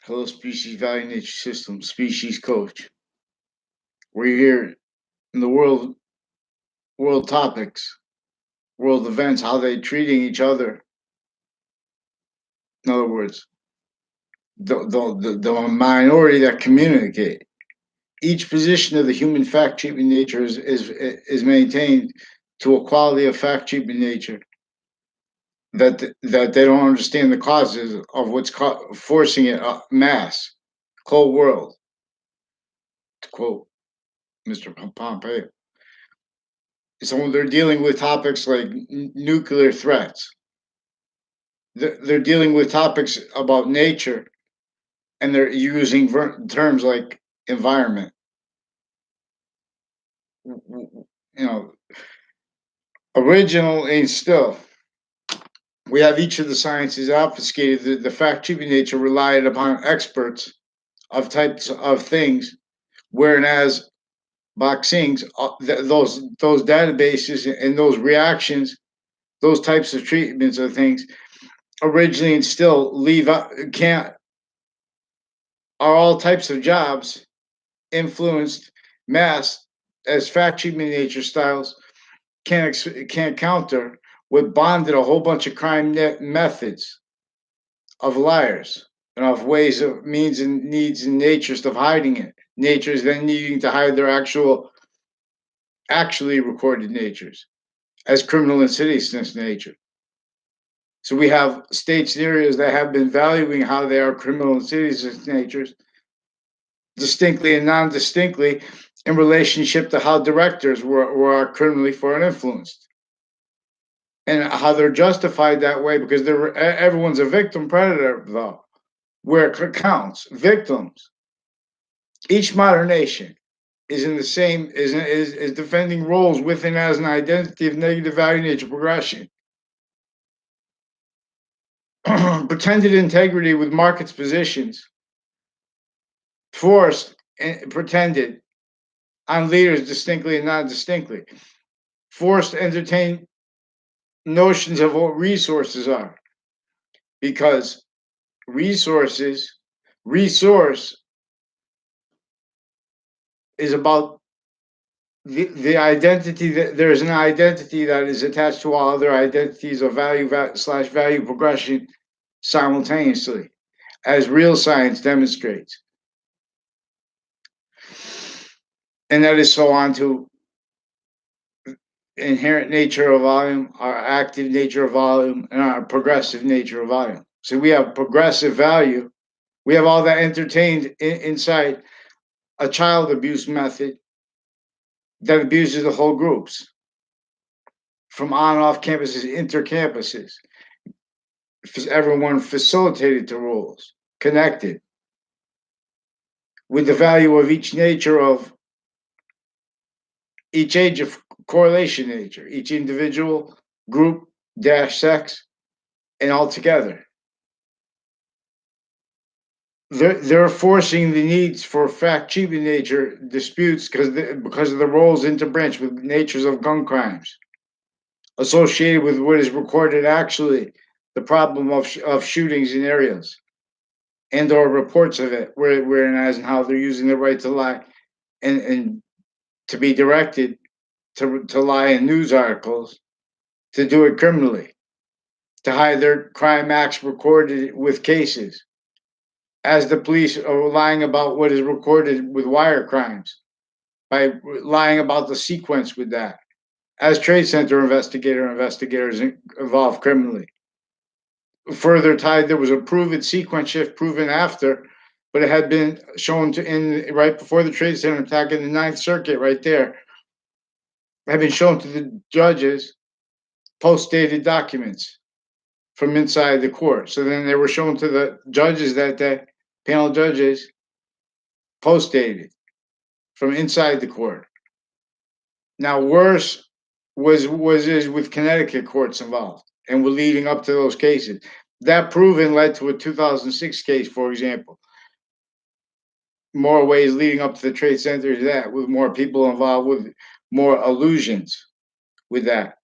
Hello, species value nature system, species coach. We're here in the world topics, world events, how they treating each other. In other words, the minority that communicate. Each position of the human fact treatment nature is maintained to a quality of fact treatment nature that they don't understand the causes of what's forcing it mass, cold world. To quote Mr. Pompeo. So they're dealing with topics like nuclear threats. They're dealing with topics about nature, and they're using terms like environment. You know, original and still, we have each of the sciences obfuscated. The fact treatment nature relied upon experts of types of things, whereas Boxing's those databases and those reactions, those types of treatments of things originally and still leave out can't are all types of jobs influenced mass as fact treatment nature styles can't counter with bonded a whole bunch of crime methods of liars and of ways of means and needs and natures of hiding it. Natures then needing to hide their actually recorded natures as criminal insidiousness nature. So we have state scenarios that have been valuing how they are criminal insidious natures distinctly and non-distinctly in relationship to how directors were criminally foreign influenced and how they're justified that way because everyone's a victim predator though where it counts victims. Each modern nation is in the same is defending roles within as an identity of negative value nature progression. Pretended integrity with markets positions forced and pretended on leaders distinctly and non distinctly forced to entertain notions of what resources are because resources resource is about the identity that there's an identity that is attached to all other identities of slash value progression simultaneously as real science demonstrates, and that is so on to inherent nature of volume, our active nature of volume, and our progressive nature of volume. So we have progressive value. We have all that entertained inside a child abuse method that abuses the whole groups from on off campuses, intercampuses. Everyone facilitated to rules, connected with the value of each nature of each age of correlation nature, each individual, group, dash, sex, and all together. They're forcing the needs for fact cheating nature disputes because of the roles interbranch with natures of gun crimes associated with what is recorded actually the problem of shootings in areas and or reports of it where and as and how they're using the right to lie and to be directed to lie in news articles to do it criminally to hide their crime acts recorded with cases as the police are lying about what is recorded with wire crimes by lying about the sequence with that as trade center investigators involved criminally further tied there was a proven sequence shift proven after but it had been shown to in right before the trade center attack in the Ninth Circuit right there had been shown to the judges post-dated documents from inside the court so then they were shown to the judges that day panel judges post-dated from inside the court. Now, worse was is with Connecticut courts involved and were leading up to those cases. That proven led to a 2006 case, for example. More ways leading up to the trade center to that, with more people involved, with more illusions with that.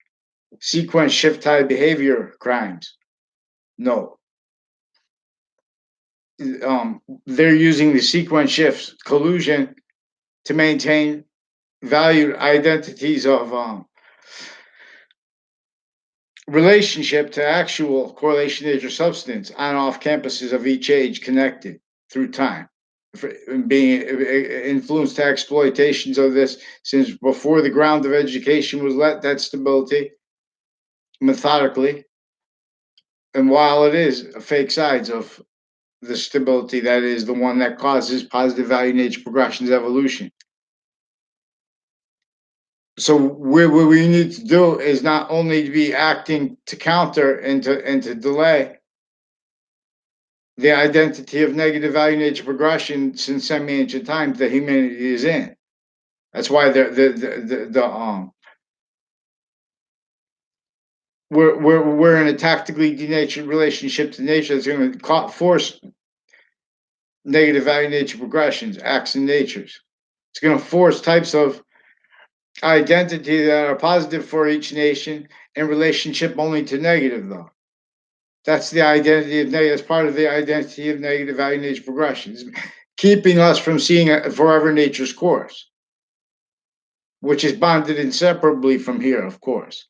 Sequence shift tied behavior crimes. No. they're using the sequence shifts collusion to maintain valued identities of relationship to actual correlation nature substance on off campuses of each age connected through time, being influenced to exploitations of this since before the ground of education was let that stability methodically. And while it is fake sides of the stability, that is the one that causes positive value nature progression's evolution. So what we need to do is not only to be acting to counter and to delay the identity of negative value nature progression since semi-ancient times that humanity is in. That's why we're in a tactically denatured relationship to nature that's going to force negative value nature progressions, acts and natures. It's going to force types of identity that are positive for each nation in relationship only to negative, though. That's the identity of negative. That's part of the identity of negative value nature progressions, keeping us from seeing forever nature's course, which is bonded inseparably from here, of course.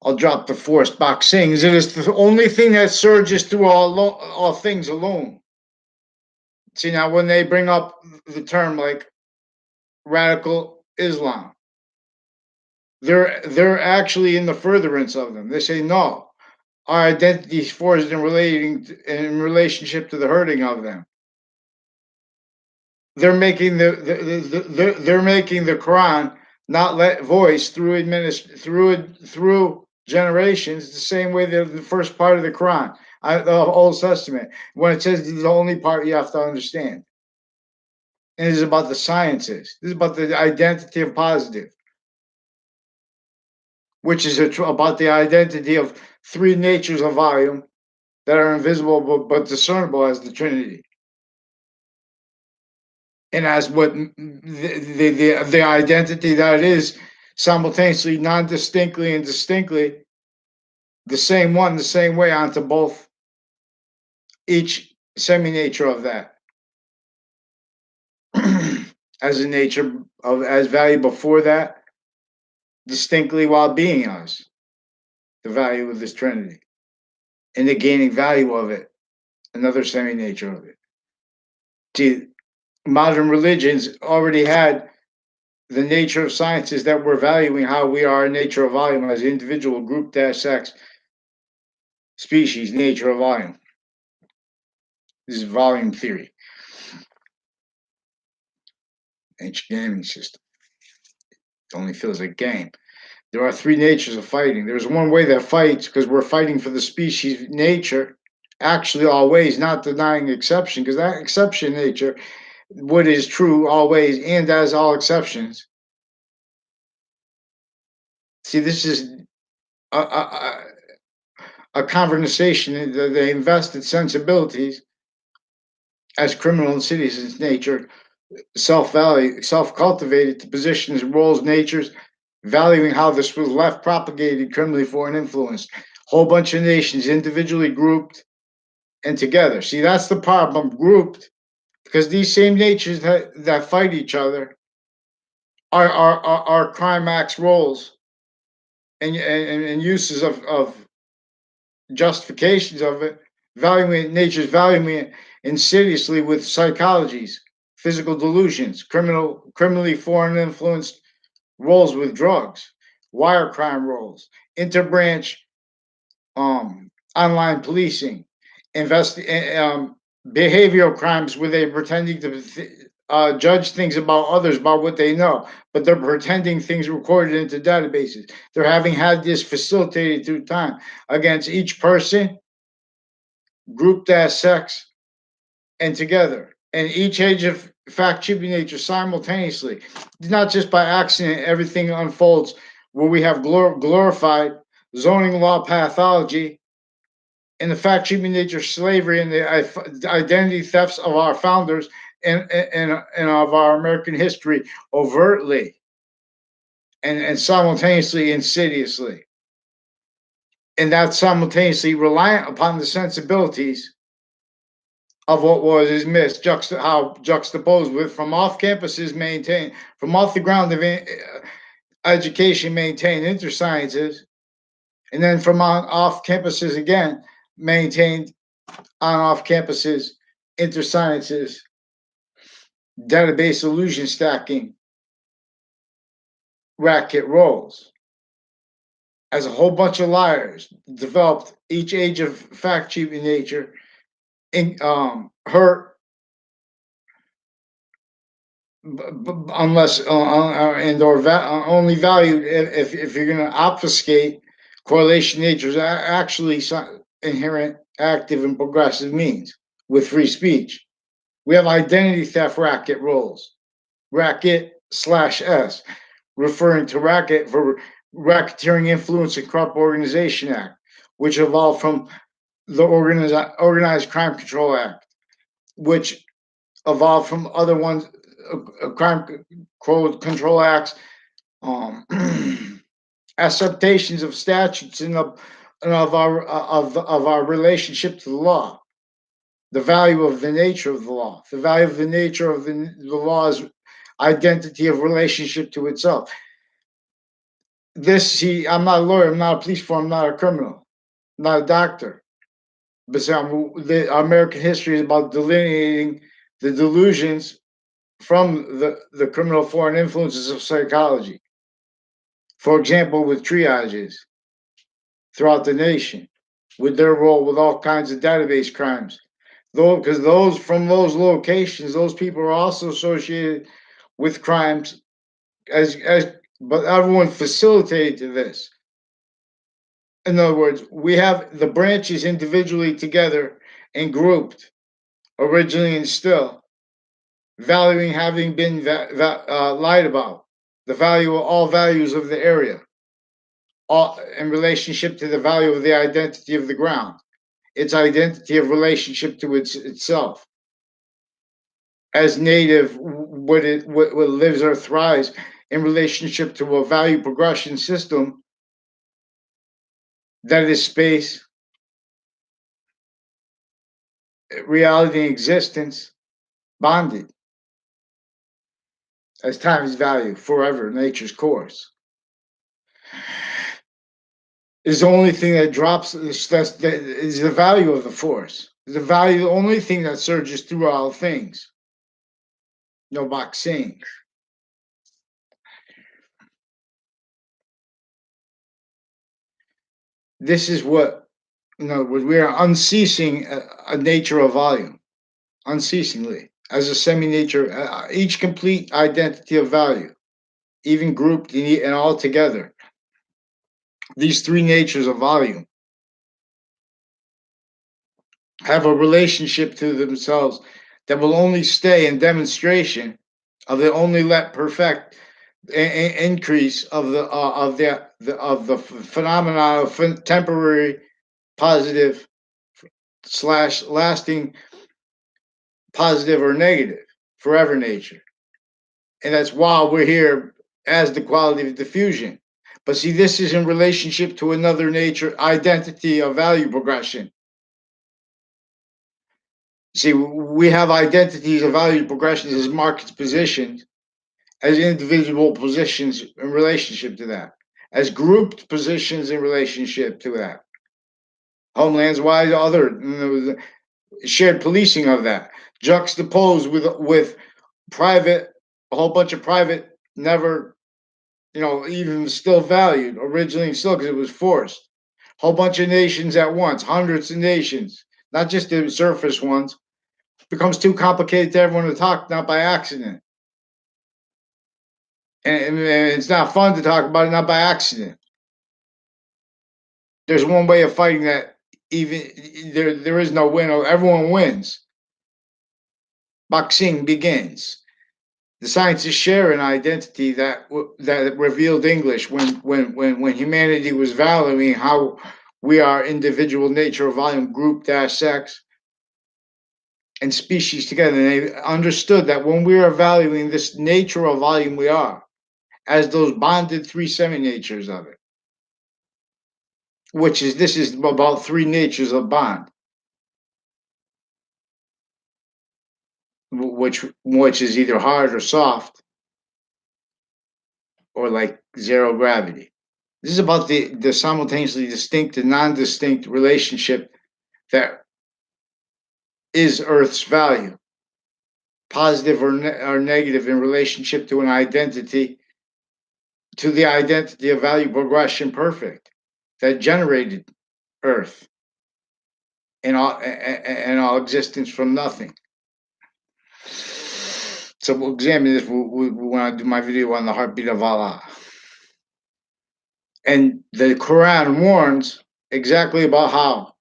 I'll drop the forced box sings. It is the only thing that surges through all things alone. See, now when they bring up the term like radical Islam, they're actually in the furtherance of them. They say no, our identity is forged in relationship to the hurting of them. They're making they're making the Quran not let voice through through generations the same way that the first part of the Quran, the Old Testament, when it says the only part you have to understand. And it is about the sciences. This is about the identity of positive, which is about the identity of three natures of volume that are invisible but discernible as the Trinity. And as what the identity that is simultaneously non-distinctly and distinctly the same one the same way onto both each semi-nature of that as a nature of as value before that distinctly while being us, the value of this trinity and the gaining value of it, another semi-nature of it. See, modern religions already had the nature of sciences that we're valuing how we are in nature of volume as individual, group, dash, sex, species, nature of volume. This is volume theory. Ancient gaming system. It only feels like game. There are three natures of fighting. There's one way that fights because we're fighting for the species nature, actually always, not denying exception, because that exception nature, what is true always and as all exceptions. See, this is a conversation that they invested sensibilities as criminal insidious in nature, self-value, self-cultivated to positions, roles, natures, valuing how this was left propagated criminally for and influenced. Whole bunch of nations individually grouped and together. See, that's the problem, grouped, because these same natures that fight each other are crime acts roles and uses of justifications of it, valuing nature's valuing it insidiously with psychologies, physical delusions, criminally foreign influenced roles with drugs, wire crime roles, interbranch online policing, behavioral crimes where they're pretending to judge things about others about what they know, but they're pretending things recorded into databases. They're having had this facilitated through time against each person, grouped as sex, and together. And each age of fact chipping nature simultaneously, not just by accident, everything unfolds where we have glorified zoning law pathology and the fact chipping nature slavery and the identity thefts of our founders and of our American history overtly and simultaneously insidiously. And that's simultaneously reliant upon the sensibilities of what was is missed, how juxtaposed with from off campuses maintained, from off the ground of education maintained intersciences, and then from on off campuses again maintained on off campuses intersciences, database illusion stacking, racket roles. As a whole bunch of liars developed each age of fact cheating nature, in, hurt unless and or only valued if you're going to obfuscate correlation natures actually inherent active and progressive means with free speech. We have identity theft racket roles, racket/s, referring to racket for Racketeering Influence and Corrupt Organization Act, which evolved from the Organized Crime Control Act, which evolved from other ones, crime control acts, um, acceptations of statutes and of our relationship to the law, the value of the nature of the law, the value of the nature of the law's identity of relationship to itself. I'm not a lawyer, I'm not a police force, I'm not a criminal, I'm not a doctor. But the American history is about delineating the delusions from the criminal foreign influences of psychology. For example, with triages throughout the nation, with their role with all kinds of database crimes. Though, because those from those locations, those people are also associated with crimes as but everyone facilitated to this. In other words, we have the branches individually together and grouped originally and still, valuing having been lied about, the value of all values of the area, all in relationship to the value of the identity of the ground, its identity of relationship to itself. As native, what lives or thrives in relationship to a value progression system that is space, reality, and existence bonded as time is value forever, nature's course. Is the only thing that drops that is the value of the force. The value, the only thing that surges through all things. No boxing. This is what, in other words, we are unceasing a nature of volume, unceasingly, as a semi-nature, each complete identity of value, even grouped and all together. These three natures of volume have a relationship to themselves that will only stay in demonstration of the only let perfect increase of the phenomena of temporary positive slash lasting positive or negative forever nature. And that's why we're here as the quality of diffusion. But see, this is in relationship to another nature identity of value progression. See, we have identities of value progressions as markets positions, as individual positions in relationship to that, as grouped positions in relationship to that. Homelands wide, other shared policing of that, juxtaposed with private, a whole bunch of private, never, even still valued originally, still because it was forced. Whole bunch of nations at once, hundreds of nations, not just the surface ones. Becomes too complicated to everyone to talk, not by accident. And it's not fun to talk about it, not by accident. There's one way of fighting that. Even there is no win. Everyone wins. Boxing begins. The scientists share an identity that revealed English when humanity was valuing how we are individual nature, volume, group, sex, and species together. And they understood that when we are valuing this nature of volume, we are as those bonded three semi-natures of it, this is about three natures of bond. which is either hard or soft, or like zero gravity. This is about the simultaneously distinct and non-distinct relationship that is Earth's value, positive or negative in relationship to an identity, to the identity of value progression perfect that generated Earth and all existence from nothing. So we'll examine this when I do my video on the heartbeat of Allah. And the Quran warns exactly about how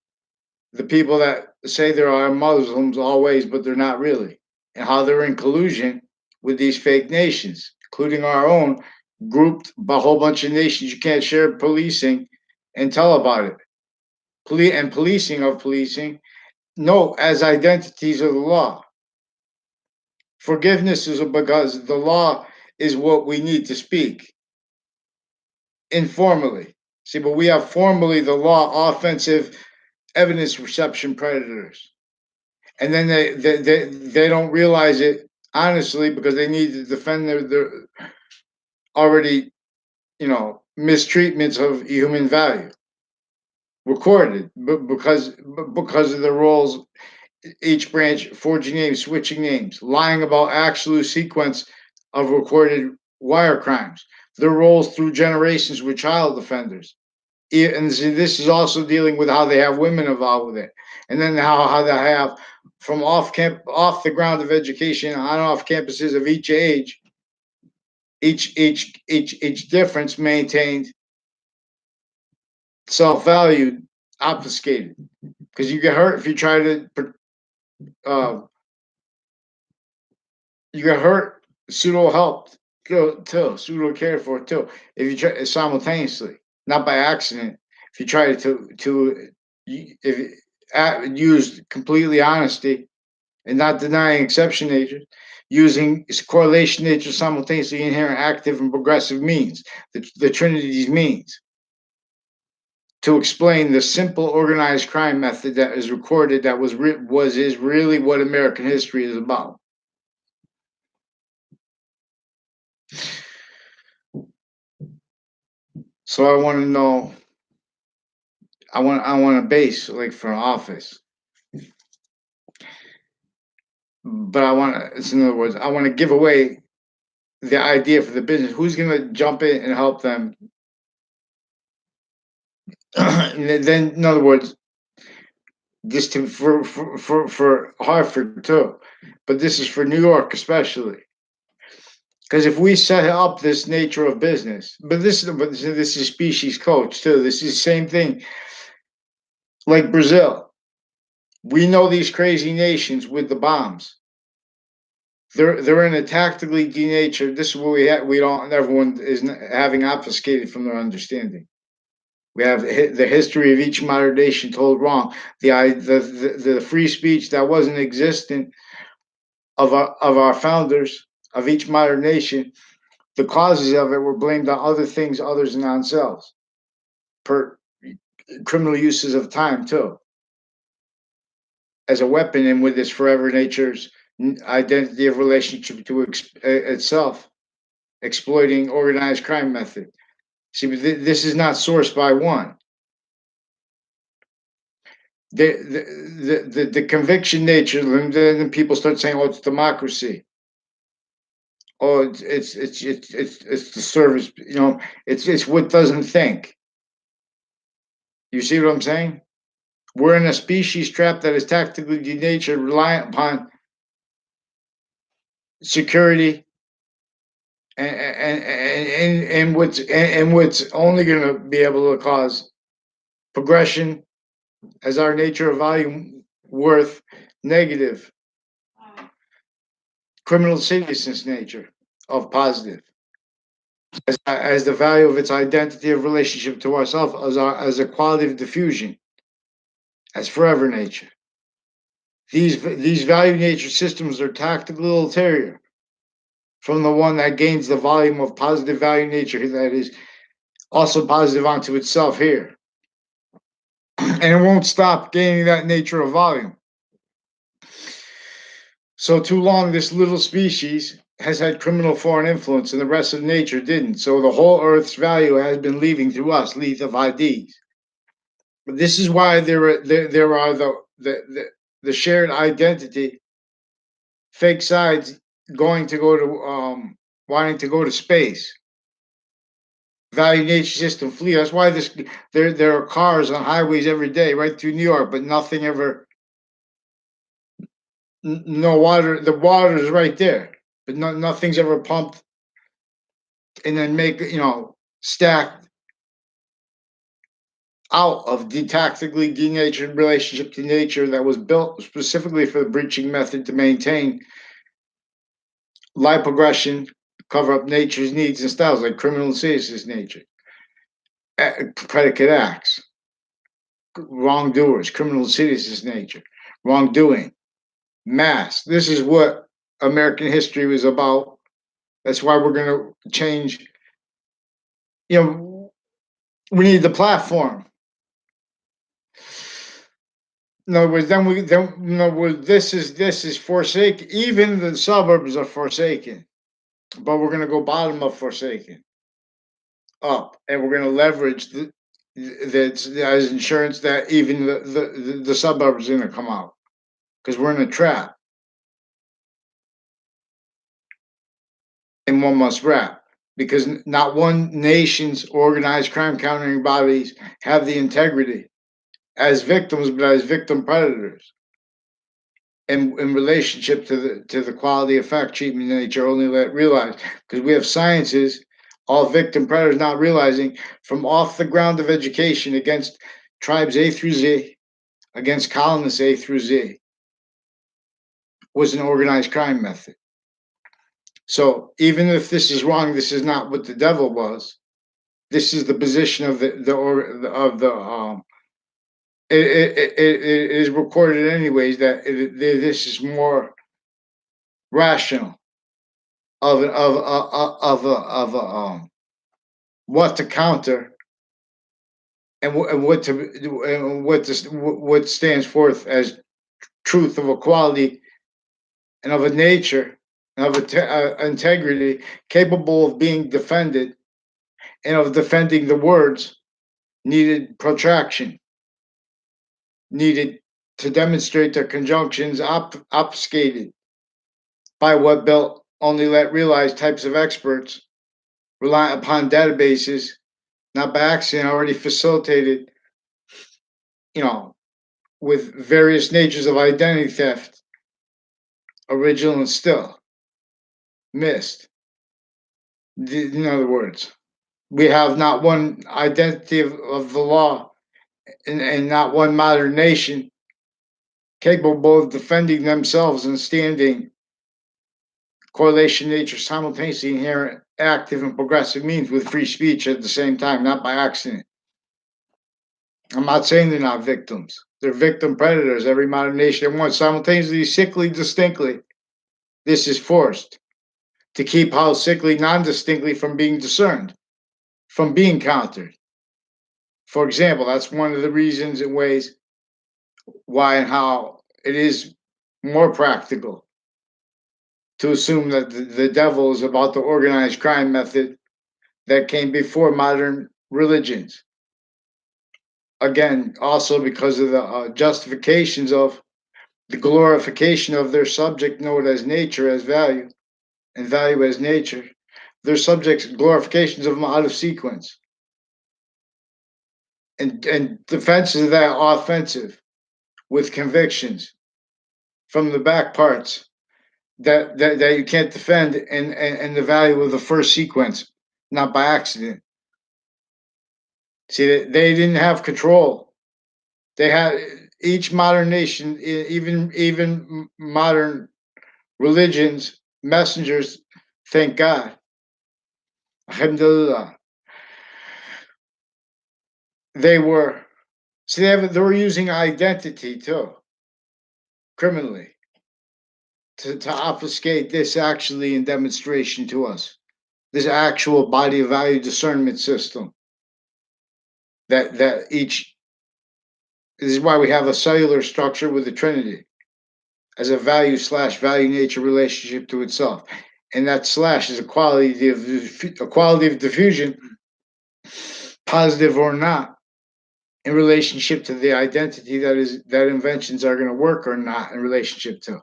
the people that say they are Muslims always, but they're not really, and how they're in collusion with these fake nations, including our own, grouped by a whole bunch of nations you can't share policing and tell about it. And policing of policing, no, as identities of the law. Forgiveness is because the law is what we need to speak informally. See, but we have formally the law, offensive evidence reception predators. And then they don't realize it honestly because they need to defend their already, mistreatments of human value recorded, but because of the roles, each branch forging names, switching names, lying about actual sequence of recorded wire crimes, their roles through generations with child offenders. And this is also dealing with how they have women involved with it, and then how they have from off the ground of education on off campuses of each age, each difference maintained, self valued, obfuscated, because you get hurt if you try to uh, you get hurt, pseudo helped too, pseudo cared for too. If you try simultaneously, not by accident, if you try to if use completely honesty and not denying exception nature, using correlation nature simultaneously inherent active and progressive means, the Trinity's means, to explain the simple organized crime method that is recorded that is really what American history is about. So I want to know. I want a base like for an office, but I want to. It's in other words, I want to give away the idea for the business. Who's going to jump in and help them? And then, in other words, this to for Hartford too, but this is for New York especially. Because if we set up this nature of business, but this is species coach too. This is the same thing like Brazil. We know these crazy nations with the bombs. They're in a tactically denatured. This is what we don't. Everyone is having obfuscated from their understanding. We have the history of each modern nation told wrong. The free speech that wasn't existent of our founders of each modern nation. The causes of it were blamed on other things, others than themselves. Per criminal uses of time too, as a weapon, and with its forever nature's identity of relationship to itself, exploiting organized crime method. See, but this is not sourced by one. The conviction nature, then people start saying, "Oh, it's democracy. Oh, it's the service." It's what doesn't think. You see what I'm saying? We're in a species trap that is tactically denatured, reliant upon security and what's only going to be able to cause progression as our nature of value worth negative, criminal seriousness nature of positive, as the value of its identity of relationship to ourselves as a quality of diffusion, as forever nature. These value nature systems are tactically ulterior from the one that gains the volume of positive value nature that is also positive onto itself here. And it won't stop gaining that nature of volume. So too long, this little species has had criminal foreign influence, and the rest of nature didn't. So the whole Earth's value has been leaving through us, lethal IDs. But this is why there are the shared identity, fake sides going to go to wanting to go to space. Value nature system flee. That's why there are cars on highways every day right through New York, but nothing ever, no water. The water is right there, but nothing's ever pumped and then stacked out of toxically denatured relationship to nature that was built specifically for the breaching method to maintain life progression, cover up nature's needs and styles like criminal insidious nature, predicate acts, wrongdoers, criminal insidious nature, wrongdoing, mass. This is what American history was about. That's why we're going to change. We need the platform. In other words, this is forsaken. Even the suburbs are forsaken, but we're going to go bottom of forsaken up, and we're going to leverage that as insurance that even the suburbs are going to come out because we're in a trap, and one must wrap because not one nation's organized crime countering bodies have the integrity as victims, but as victim predators. In relationship to the quality of fact treatment nature only let realize because we have sciences all victim predators not realizing from off the ground of education against tribes A through Z against colonists A through Z was an organized crime method. So even if this is wrong, this is not what the devil was. This is the position of the it is recorded anyways that this is more rational of what to counter and what to and what stands forth as truth of equality and of a nature and of integrity capable of being defended and of defending the words needed protraction needed to demonstrate their conjunctions obfuscated by what Belt only let realize types of experts rely upon databases not by accident already facilitated, you know, with various natures of identity theft, original and still missed. In other words, we have not one identity of the law and not one modern nation capable of defending themselves and standing correlation nature simultaneously inherent active and progressive means with free speech at the same time, not by accident. I'm not saying they're not victims. They're victim predators. Every modern nation at once, simultaneously, sickly, distinctly. This is forced to keep how sickly, non-distinctly from being discerned, from being countered. For example, that's one of the reasons and ways why and how it is more practical to assume that the devil is about the organized crime method that came before modern religions. Again, also because of the justifications of the glorification of their subject known as nature as value and value as nature, their subjects glorifications of them out of sequence. And defenses of that offensive with convictions from the back parts that you can't defend and the value of the first sequence, not by accident. See, they didn't have control. They had each modern nation, even modern religions, messengers, thank God. Alhamdulillah. They were see they were using identity too, criminally, to obfuscate this actually in demonstration to us. This actual body of value discernment system that each this is why we have a cellular structure with the Trinity. as a value/value nature relationship to itself. And that slash is a quality of diffusion, positive or not, in relationship to the identity that inventions are going to work or not in relationship to.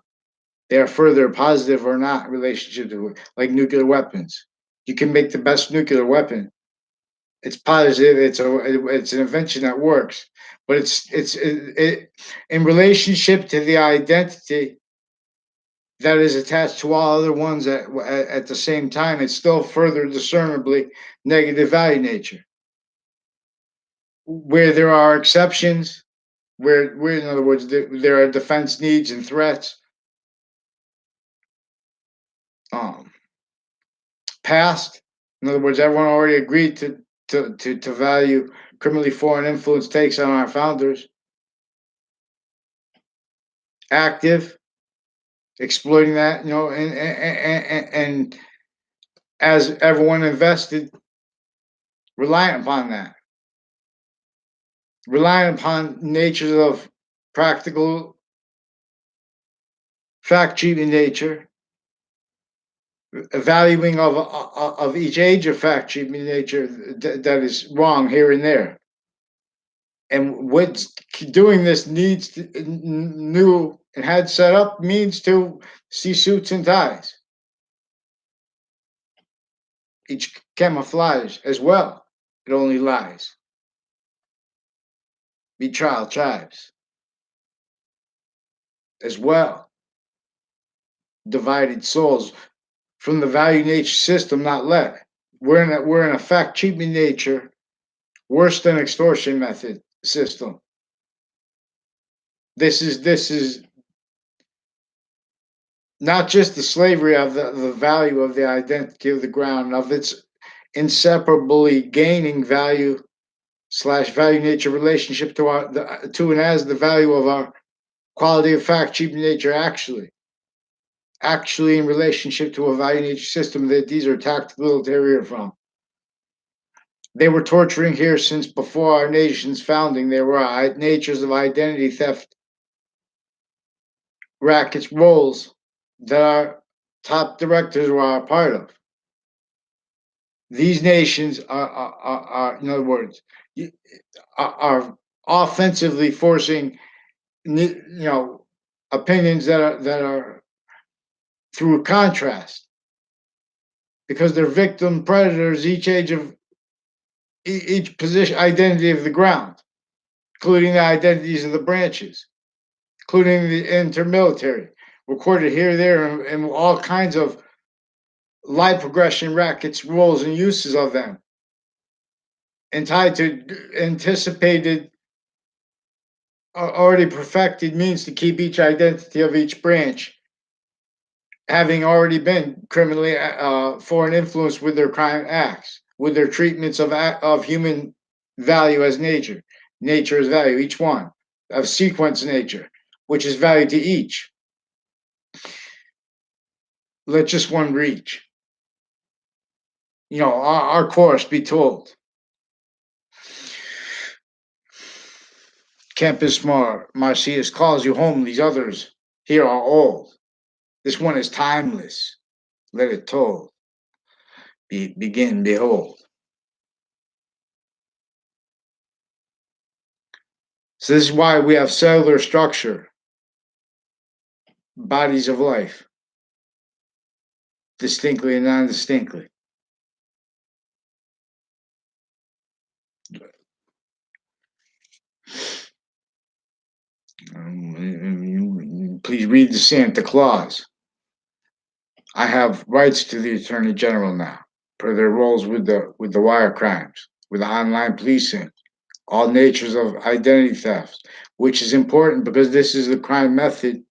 They are further positive or not in relationship to it, like nuclear weapons. You can make the best nuclear weapon. It's positive. It's an invention that works, but it in relationship to the identity that is attached to all other ones at the same time. It's still further discernibly negative value nature. Where there are exceptions, where in other words there are defense needs and threats, um, past. In other words, everyone already agreed to value criminally foreign influence takes on our founders. Active, exploiting that, and as everyone invested, reliant upon that, reliant upon natures of practical, fact-cheating nature, valuing of each age of fact-cheating nature that is wrong here and there. And what's doing this needs to, new and had set up means to see suits and ties. Each camouflage as well. It only lies. Be trial tribes as well. Divided souls from the value nature system, not let. We're in a fact cheating nature, worse than extortion method system. This is not just the slavery of the value of the identity of the ground, of its inseparably gaining value / value nature relationship to and as the value of our quality of fact cheap nature actually in relationship to a value nature system that these are tactical from. They were torturing here since before our nation's founding. There were natures of identity theft rackets roles that our top directors were a part of. These nations are in other words, are offensively forcing, opinions that are through contrast, because they're victim predators each position identity of the ground, including the identities of the branches, including the intermilitary, recorded here, there, and all kinds of life progression rackets, roles, and uses of them, and tied to anticipated, already perfected means to keep each identity of each branch having already been criminally foreign influence with their crime acts, with their treatments of human value as nature as value, each one of sequence nature, which is value to each. Let just one reach. Our course be told. Campus Marcius calls you home. These others here are old. This one is timeless. Let it told. Begin, behold. So this is why we have cellular structure, bodies of life, distinctly and non-distinctly. Please read the Santa Claus. I have rights to the Attorney General now, per their roles with the wire crimes, with the online policing, all natures of identity theft, which is important because this is the crime method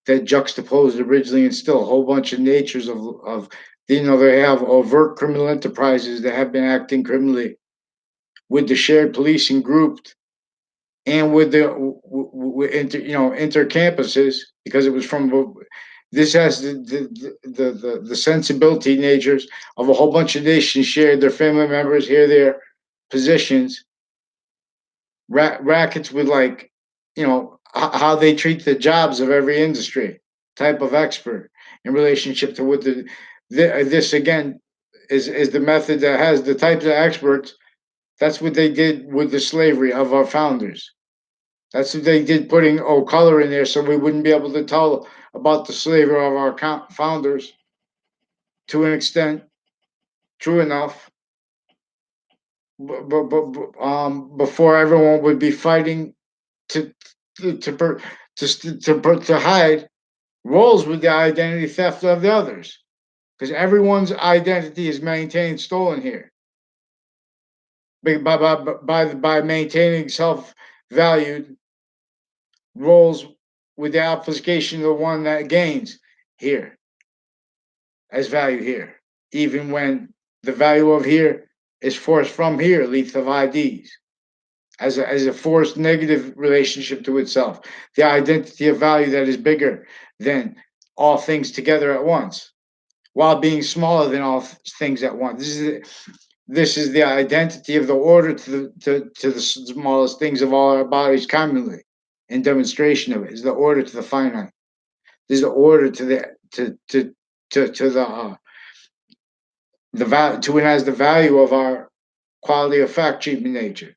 that juxtaposed originally and still a whole bunch of natures of they have overt criminal enterprises that have been acting criminally with the shared policing grouped and with the inter campuses, because it was from this has the sensibility natures of a whole bunch of nations shared their family members here their positions rackets with how they treat the jobs of every industry type of expert in relationship to what this again is the method that has the types of experts. That's what they did with the slavery of our founders. That's what they did, putting color in there so we wouldn't be able to tell about the slavery of our founders to an extent. True enough, before everyone would be fighting to to to to hide roles with the identity theft of the others, because everyone's identity is maintained stolen here by maintaining self-valued roles with the obfuscation of the one that gains here as value here, even when the value of here is forced from here, leads of IDs. As a forced negative relationship to itself, the identity of value that is bigger than all things together at once, while being smaller than all things at once. This is the identity of the order to the smallest things of all our bodies commonly, in demonstration of it is the order to the finite. This is the order to the to the value to it has the value of our quality of fact treatment nature,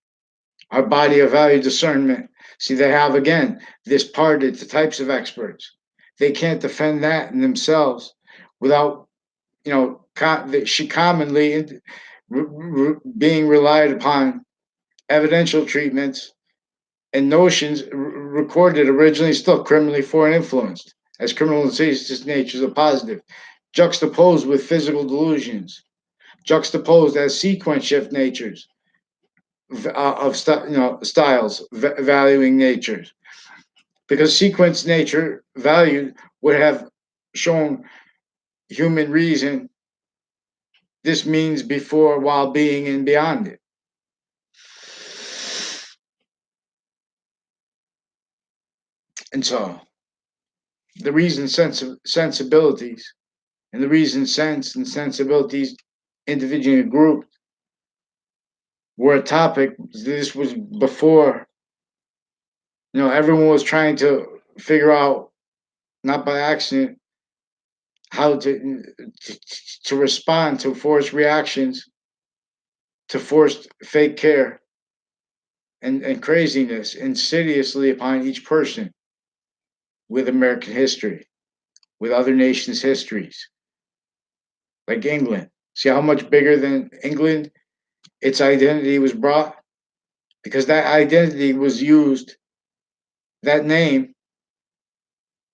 our body of value discernment. See, they have again this part of the types of experts. They can't defend that in themselves without, she commonly being relied upon evidential treatments and notions recorded originally still criminally foreign influenced as criminal and natures are positive, juxtaposed with physical delusions, juxtaposed as sequence shift natures of styles valuing natures, because sequence nature valued would have shown human reason this means before, while being, and beyond it. And so the reason sensibilities and the reason sense and sensibilities individually grouped were a topic. This was before, everyone was trying to figure out, not by accident, how to respond to forced reactions, to forced fake care and craziness insidiously upon each person with American history, with other nations' histories, like England. See how much bigger than England its identity was brought? Because that identity was used, that name,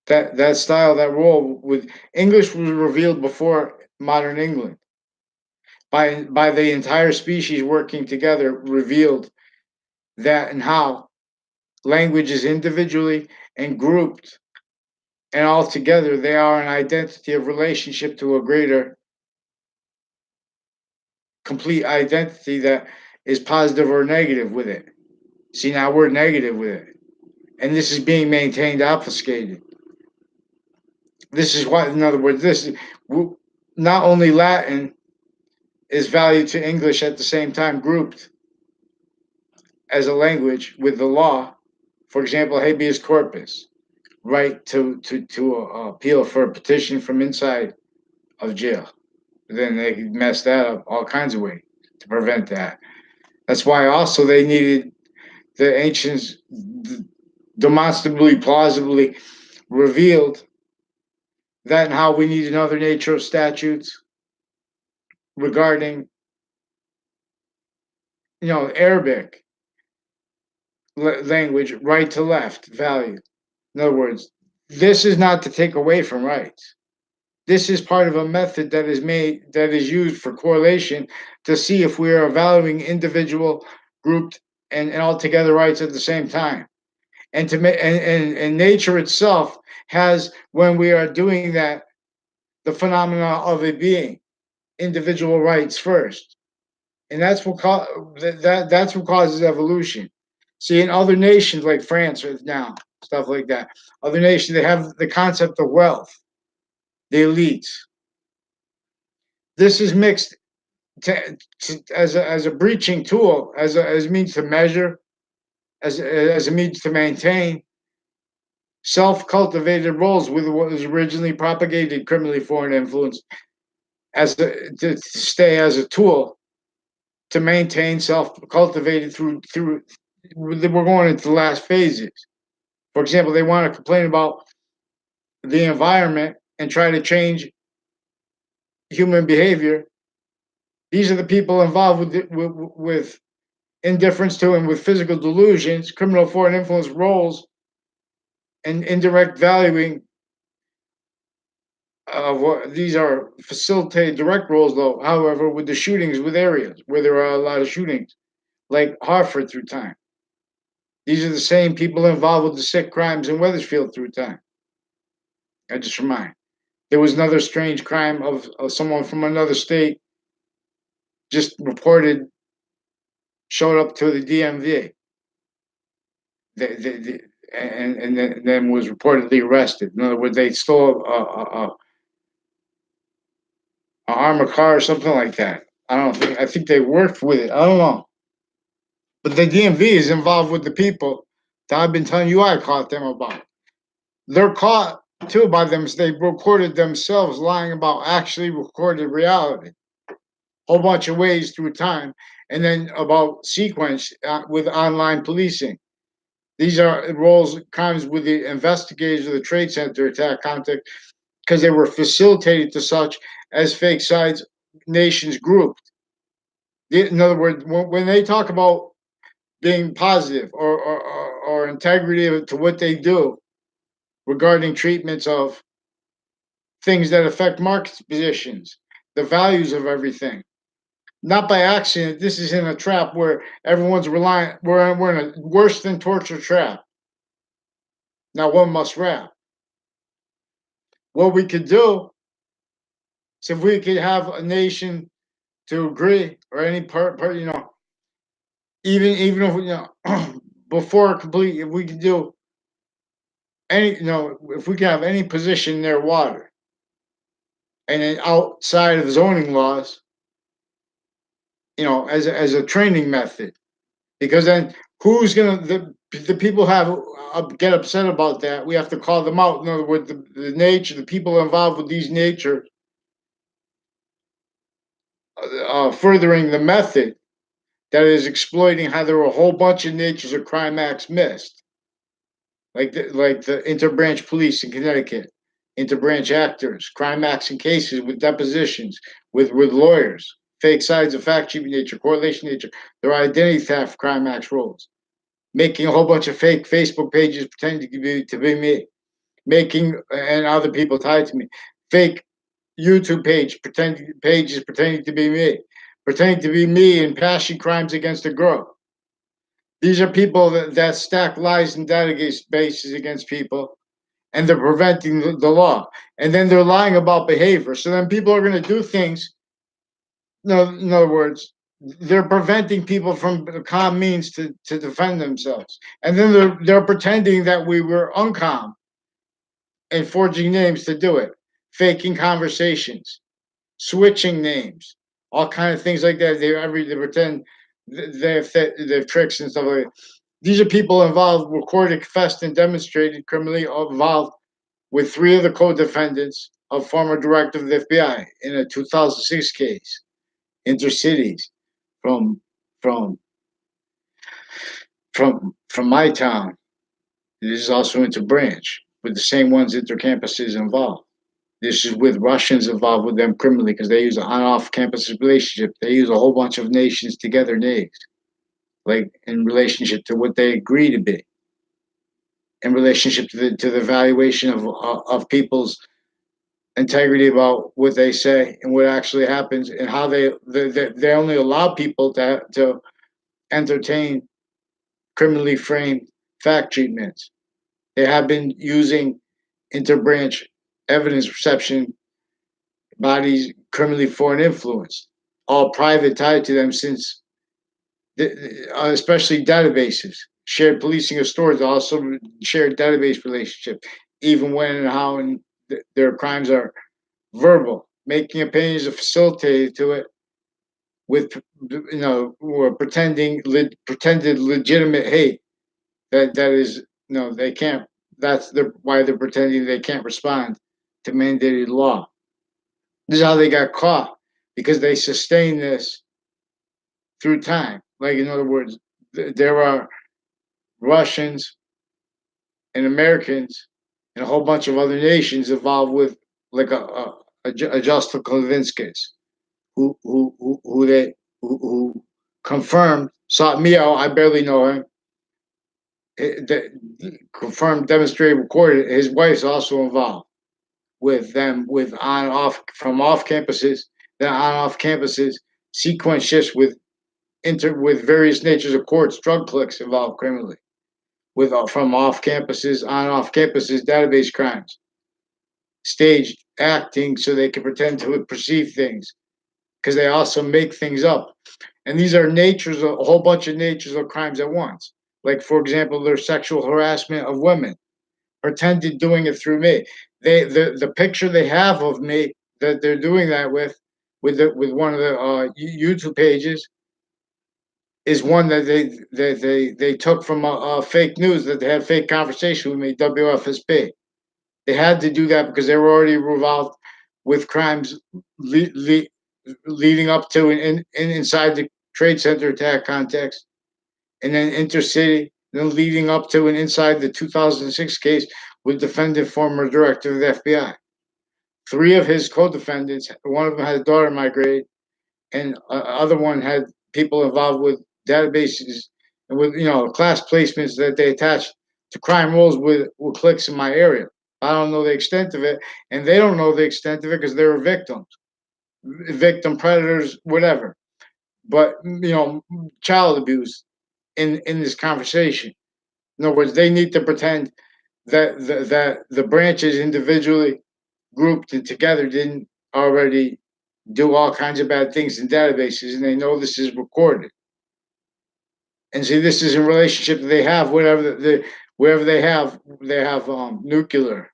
that style, that role with English was revealed before modern England. By the entire species working together, revealed that and how languages individually and grouped and all together, they are an identity of relationship to a greater complete identity that is positive or negative with it. See, now we're negative with it. And this is being maintained obfuscated. This is what, in other words, not only Latin is valued to English at the same time, grouped as a language with the law. For example, habeas corpus, right to appeal for a petition from inside of jail. Then they could mess that up all kinds of ways to prevent that. That's why also they needed the ancients demonstrably, plausibly revealed that and how we need another nature of statutes regarding, Arabic language, right to left value. In other words, this is not to take away from rights. This is part of a method that is used for correlation to see if we are valuing individual, grouped, and altogether rights at the same time. And and nature itself has, when we are doing that, the phenomena of it being individual rights first, and that's what causes evolution. See, in other nations like France right now, stuff like that, other nations, they have the concept of wealth, the elites. This is mixed as a breaching tool, as a means to measure, as a means to maintain, self-cultivated roles with what was originally propagated criminally foreign influence to stay as a tool to maintain self-cultivated through. We're going into the last phases. For example, they want to complain about the environment and try to change human behavior. These are the people involved with indifference to and with physical delusions, criminal foreign influence roles, and indirect valuing of what these are facilitated direct roles, though, however, with the shootings with areas where there are a lot of shootings, like Hartford through time. These are the same people involved with the sick crimes in Wethersfield through time. I just remind. There was another strange crime of someone from another state just reported showed up to the DMV. And then was reportedly arrested. In other words, they stole a armored car or something like that. I think they worked with it. I don't know. But the DMV is involved with the people that I've been telling you I caught them about. They're caught too by them. They recorded themselves lying about actually recorded reality. Whole bunch of ways through time, and then about sequence with online policing. These are roles crimes with the investigators of the Trade Center attack contact because they were facilitated to such as fake sides nations grouped. In other words, when they talk about being positive or integrity to what they do regarding treatments of things that affect market positions, the values of everything. Not by accident, this is in a trap where everyone's relying. We're in a worse than torture trap. Now one must rap. What we could do is if we could have a nation to agree or any part even if before complete, if we could do any, if we could have any position near water, and then outside of zoning laws, as a training method, because then who's gonna the people have get upset about that? We have to call them out. In other words, the nature, the people involved with these nature, furthering the method that is exploiting how there were a whole bunch of natures of crime acts missed, like the interbranch police in Connecticut, interbranch actors, crime acts and cases with depositions, with lawyers, fake sides of fact sheet nature, correlation nature, their identity theft, crime acts roles, making a whole bunch of fake Facebook pages pretending to be me, making and other people tied to me, fake YouTube pages pretending to be me, pretending to be me and passing crimes against a girl. These are people that stack lies and databases against people, and they're preventing the law. And then they're lying about behavior. So then people are going to do things. No, in other words, they're preventing people from calm means to defend themselves. And then they're pretending that we were uncalm and forging names to do it, faking conversations, switching names, all kind of things like that. They pretend they have tricks and stuff like that. These are people involved, recorded, confessed, and demonstrated criminally involved with three of the co-defendants of former director of the FBI in a 2006 case, Intercities, from from from my town. This is also Interbranch, with the same ones intercampuses involved. This is with Russians involved with them criminally because they use an on-off campus relationship. They use a whole bunch of nations together, names, like in relationship to what they agree to be, in relationship to the valuation of people's integrity about what they say and what actually happens, and how they only allow people to entertain criminally framed fact treatments. They have been using interbranch evidence reception bodies criminally foreign influence, all private tied to them since, especially databases, shared policing of stores, also shared database relationship, even when and how and their crimes are verbal, making opinions are facilitated to it with, or pretended legitimate hate that is, they can't why they're pretending they can't respond to mandated law. This is how they got caught, because they sustained this through time. Like, in other words, there are Russians and Americans and a whole bunch of other nations involved with, like, a Justin Kovinskis, who confirmed, sought me out. I barely know him. That confirmed, demonstrated, recorded. His wife's also involved with them, with on off, from off campuses, then on off campuses, sequence shifts with various natures of courts, drug clicks involved criminally, with from off campuses, on off campuses, database crimes, staged acting so they can pretend to perceive things, because they also make things up. And these are natures, a whole bunch of natures of crimes at once. Like, for example, there's sexual harassment of women, pretended doing it through me. The picture they have of me that they're doing that with one of the YouTube pages is one that they took from fake news, that they had fake conversation with me, WFSB. They had to do that because they were already involved with crimes leading up to and inside the Trade Center attack context, and then intercity, then leading up to and inside the 2006 case with defendant, former director of the FBI. Three of his co-defendants, one of them had a daughter in my grade, and other one had people involved with databases and with, class placements that they attached to crime rolls with clicks in my area. I don't know the extent of it, and they don't know the extent of it because they were victims, victim predators, whatever. But child abuse in this conversation. In other words, they need to pretend that the branches individually grouped and together didn't already do all kinds of bad things in databases, and they know this is recorded. And see, this is in relationship that they have, wherever they have nuclear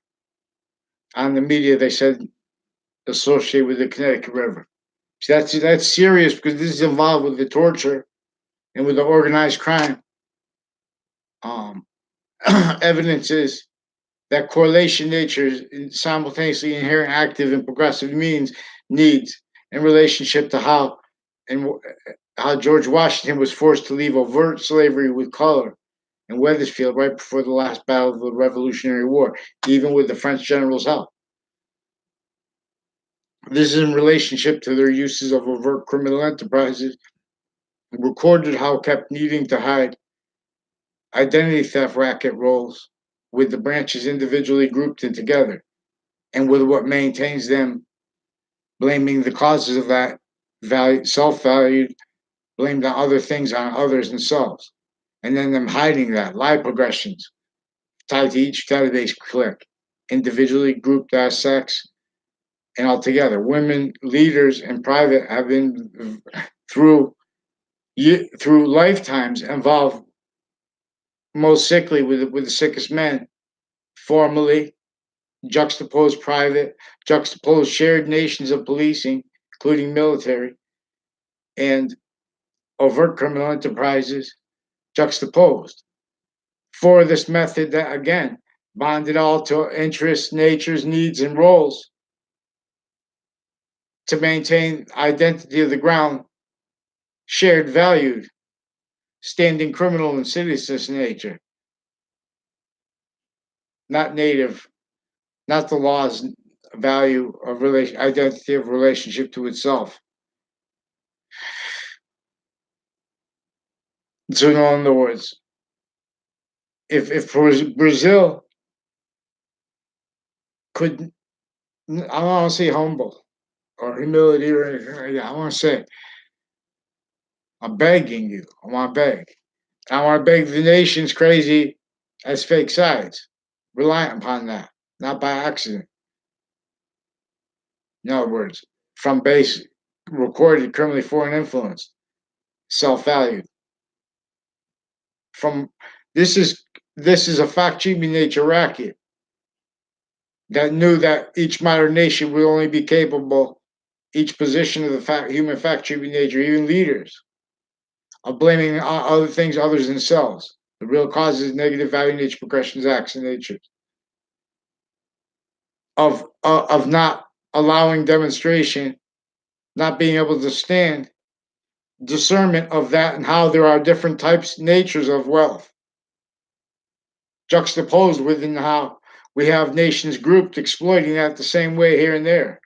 on the media. They said associated with the Connecticut River. See, that's serious, because this is involved with the torture and with the organized crime. Evidence is that correlation nature is simultaneously inherent, active, and progressive needs in relationship to how George Washington was forced to leave overt slavery with color in Wethersfield right before the last battle of the Revolutionary War, even with the French general's help. This is in relationship to their uses of overt criminal enterprises, recorded how kept needing to hide identity theft racket roles with the branches individually grouped and together, and with what maintains them, blaming the causes of that value, self-valued, blamed on other things, on others themselves, and then them hiding that lie progressions tied to each database click, individually grouped as sex and altogether. Women leaders in private have been through lifetimes involved most sickly with the sickest men, formally juxtaposed private, juxtaposed shared nations of policing, including military, and overt criminal enterprises juxtaposed. For this method that, again, bonded all to interests, natures, needs, and roles to maintain identity of the ground, shared valued, standing criminal and citizen's nature, not native, not the law's value of identity of relationship to itself. So, in other words, if Brazil could, I don't want to say humble or humility or anything like that. I want to say, I'm begging you. I want to beg. I want to beg the nations crazy as fake sides, reliant upon that, not by accident. In other words, from base, recorded criminally foreign influence, self-valued. From this is a fact-cheating nature racket that knew that each modern nation will only be capable, each position of the human fact-cheating nature, even leaders, of blaming other things, others themselves. The real cause is negative value nature, progressions, acts, and nature. of not allowing demonstration, not being able to stand discernment of that, and how there are different types, natures of wealth juxtaposed within how we have nations grouped exploiting that the same way here and there,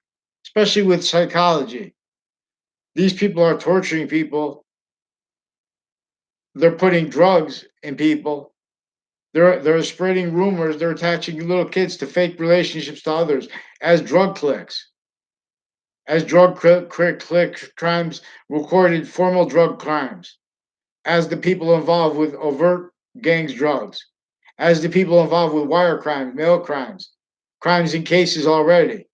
especially with psychology. These people are torturing people. They're putting drugs in people. They're spreading rumors. They're attaching little kids to fake relationships to others as drug clicks, as crimes, recorded formal drug crimes, as the people involved with overt gangs drugs, as the people involved with wire crimes, mail crimes, crimes in cases already,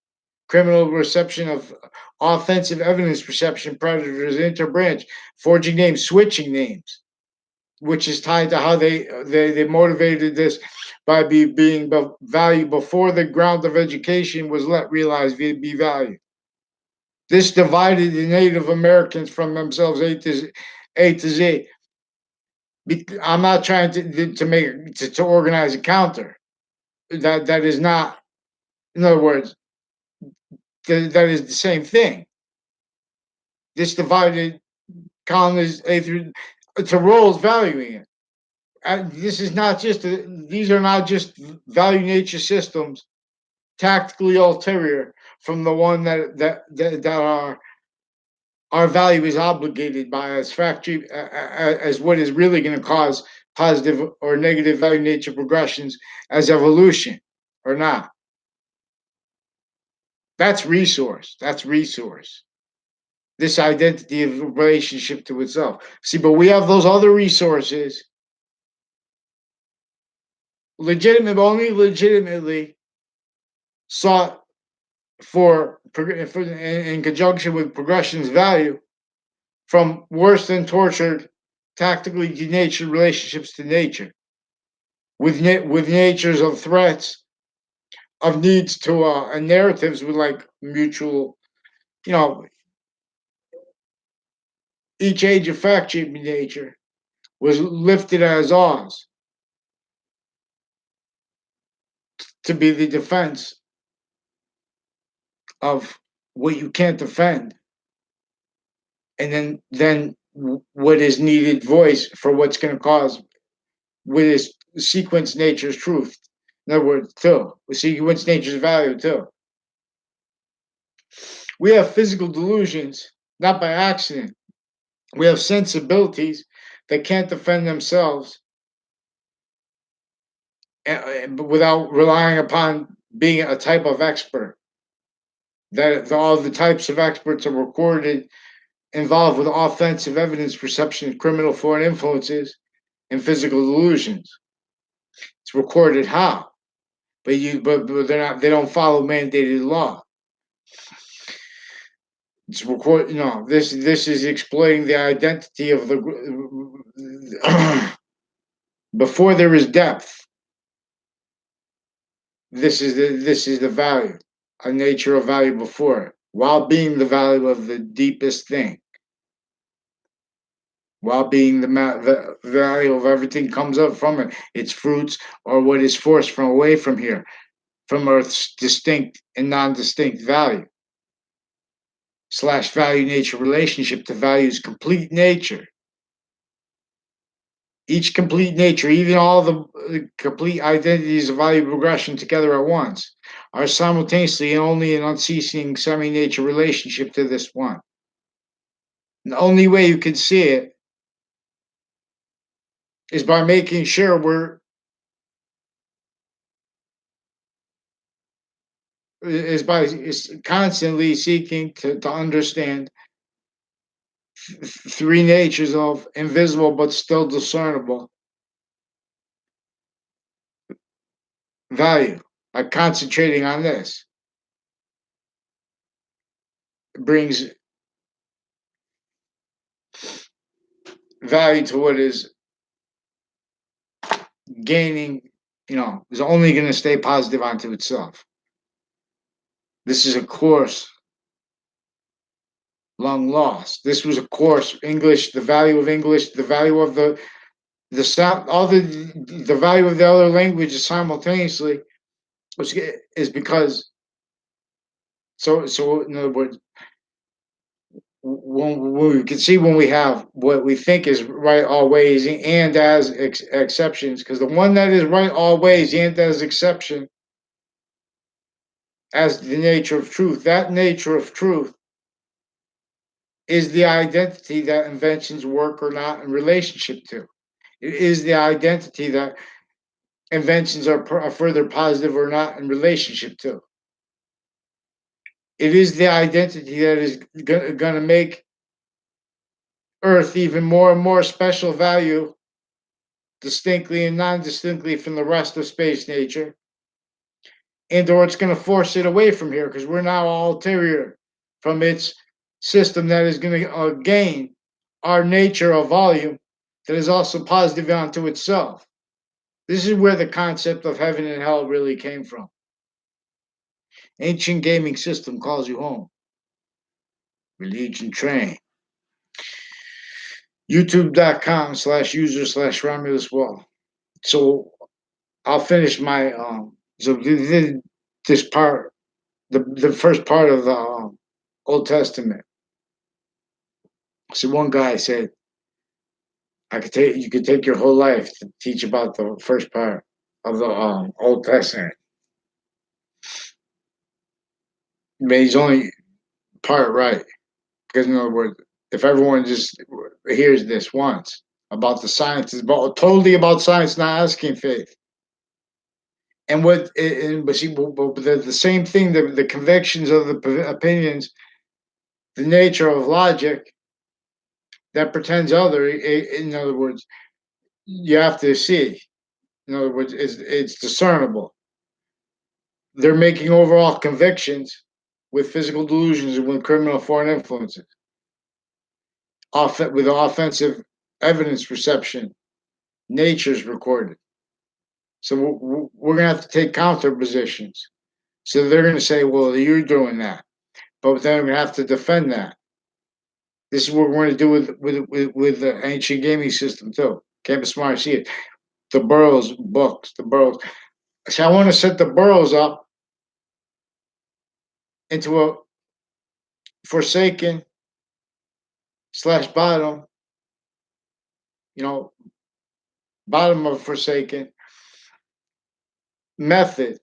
criminal reception of offensive evidence perception predators, interbranch, forging names, switching names, which is tied to how they motivated this by being valued before the ground of education was realized be valued. This divided the Native Americans from themselves A to Z. I'm not trying to make to organize a counter. That is not. In other words, that is the same thing. This divided colonies A through to roles valuing it. This is not just these are not just value nature systems tactically ulterior from the one that our value is obligated by as factory as what is really going to cause positive or negative value nature progressions as evolution or not. That's resource. That's resource. This identity of relationship to itself. See, but we have those other resources only legitimately sought in conjunction with progression's value from worse than tortured, tactically denatured relationships to nature, with natures of threats, of needs to and narratives with like mutual, you know, each age of fact shaping nature was lifted as ours to be the defense of what you can't defend, and then what is needed voice for what's going to cause what is sequence nature's truth. In other words, too, we sequence nature's value too. We have physical delusions, not by accident. We have sensibilities that can't defend themselves without relying upon being a type of expert. That all the types of experts are recorded involved with offensive evidence perception, criminal foreign influences, and physical delusions. It's recorded how, but they're not. They don't follow mandated law. It's record. This is exploiting the identity of the before there is depth. This is the value, a nature of value before it, while being the value of the deepest thing, while being the value of everything comes up from it, its fruits or what is forced from away from here, from Earth's distinct and non-distinct value / value nature relationship to value's complete nature. Each complete nature, even all the complete identities of value progression together at once, are simultaneously only an unceasing semi-nature relationship to this one. The only way you can see it is by making sure is constantly seeking to understand three natures of invisible but still discernible value. By concentrating on this, it brings value to what is gaining, is only going to stay positive onto itself. This is a course long lost. This was a course, English, the value of English, the value of the sound, all the value of the other languages simultaneously is because So in other words, when we can see when we have what we think is right always and as exceptions, because the one that is right always and as exception as the nature of truth, that nature of truth is the identity that inventions work or not in relationship to. It is the identity that inventions are further positive or not in relationship to. It is the identity that is going to make Earth even more and more special value, distinctly and non-distinctly from the rest of space nature, and or it's going to force it away from here because we're now all ulterior from its system that is going to gain our nature of volume that is also positive onto itself. This is where the concept of heaven and hell really came from. Ancient gaming system calls you home. Religion train. YouTube.com/user/Romulus Wall. So I'll finish my so this part, the first part of the Old Testament. So one guy said, you could take your whole life to teach about the first part of the Old Testament. But he's only part right. Because in other words, if everyone just hears this once about the science, it's totally about science, not asking faith. And but see, but the same thing, the convictions of the opinions, the nature of logic that pretends other. In other words, you have to see. In other words, it's discernible. They're making overall convictions with physical delusions and with criminal foreign influences, with offensive evidence reception. Nature's recorded. So we're going to have to take counter positions. So they're going to say, well, you're doing that. But then we're going to have to defend that. This is what we're going to do with the ancient gaming system, too. Campus Smart, see it. The Burroughs books, the Burroughs. So I want to set the Burroughs up into a forsaken / bottom, you know, bottom of forsaken method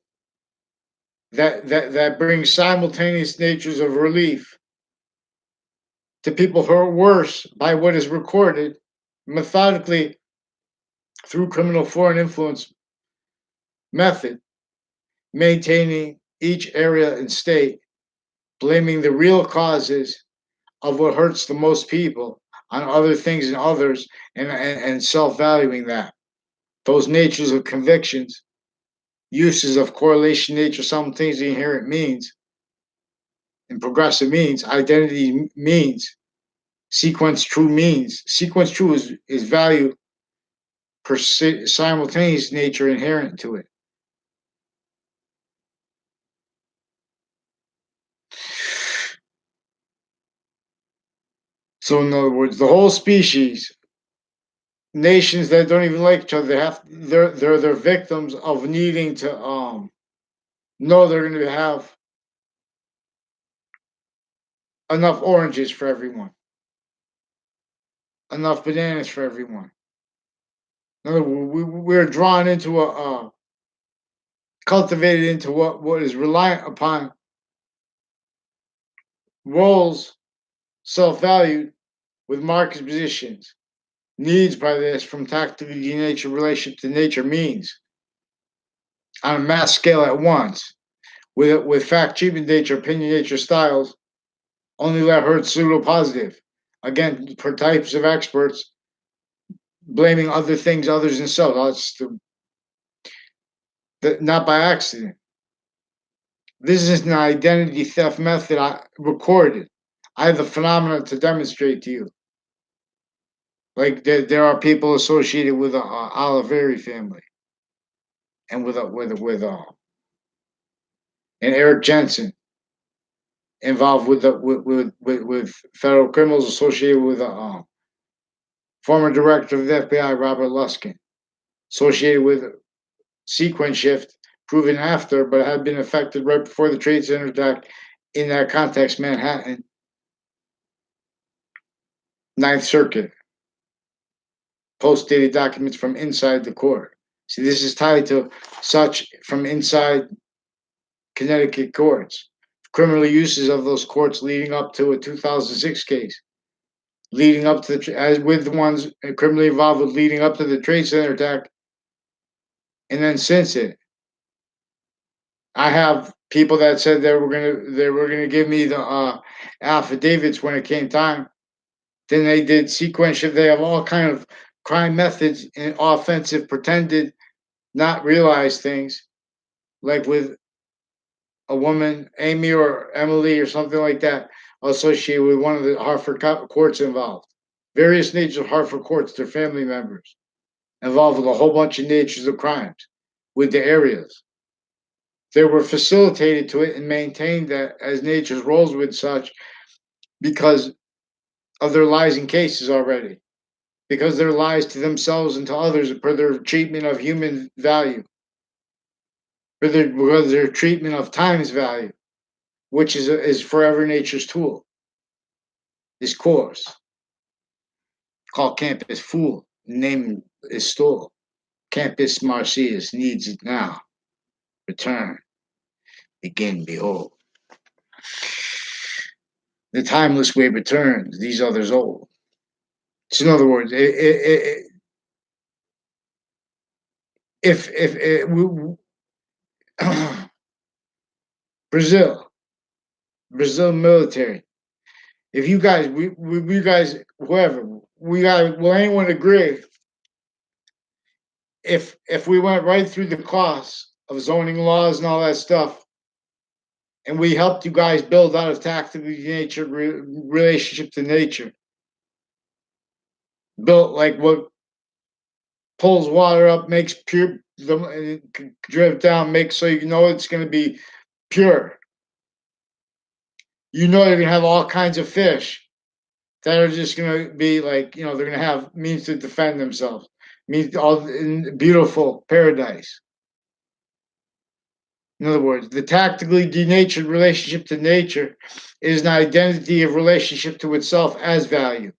that brings simultaneous natures of relief to people who are worse by what is recorded methodically through criminal foreign influence method, maintaining each area and state, blaming the real causes of what hurts the most people on other things and others, and self-valuing that. Those natures of convictions, uses of correlation nature, simultaneously inherent means, and progressive means, identity means, sequence true means. Sequence true is value per simultaneous nature inherent to it. So in other words, the whole species, nations that don't even like each other, they're victims of needing to know they're going to have enough oranges for everyone, enough bananas for everyone. In other words, we're drawn into cultivated into what is reliant upon roles, self-valued with market positions, needs by this from tactically nature relationship to nature means on a mass scale at once. With fact, achievement nature, opinion nature styles, only let heard pseudo positive. Again, for types of experts, blaming other things, others themselves. Not by accident. This is an identity theft method recorded. I have the phenomena to demonstrate to you. Like there are people associated with the Oliveri family, and with and Eric Jensen involved with federal criminals associated with former director of the FBI, Robert Luskin, associated with sequence shift proven after, but had been affected right before the Trade Center attack in that context, Manhattan, Ninth Circuit, post-dated documents from inside the court. See, this is tied to such from inside Connecticut courts, criminal uses of those courts leading up to a 2006 case, leading up to as with the ones criminally involved with leading up to the Trade Center attack, and then since it. I have people that said they were gonna give me the affidavits when it came time. Then they did sequential. They have all kind of crime methods and offensive pretended not realize things, like with a woman, Amy or Emily or something like that, associated with one of the Hartford courts involved. Various natures of Hartford courts, their family members involved with a whole bunch of natures of crimes with the areas. They were facilitated to it and maintained that as nature's rolls with such because of their lies in cases already, because their lies to themselves and to others for their treatment of human value, because their treatment of time's value, which is forever nature's tool. This course called Campus Fool, name is stole. Campus Marcius needs it now. Return, begin, behold. The timeless way returns, these others old. So in other words, if Brazil, Brazil military, if you guys, we guys, whoever, we got, will anyone agree if we went right through the costs of zoning laws and all that stuff, and we helped you guys build out a tactical nature relationship to nature, built like what pulls water up, makes pure, drip down, makes so you know it's going to be pure. You know you're going to have all kinds of fish that are just going to be like, they're going to have means to defend themselves, means all in beautiful paradise. In other words, the tactically denatured relationship to nature is an identity of relationship to itself as value,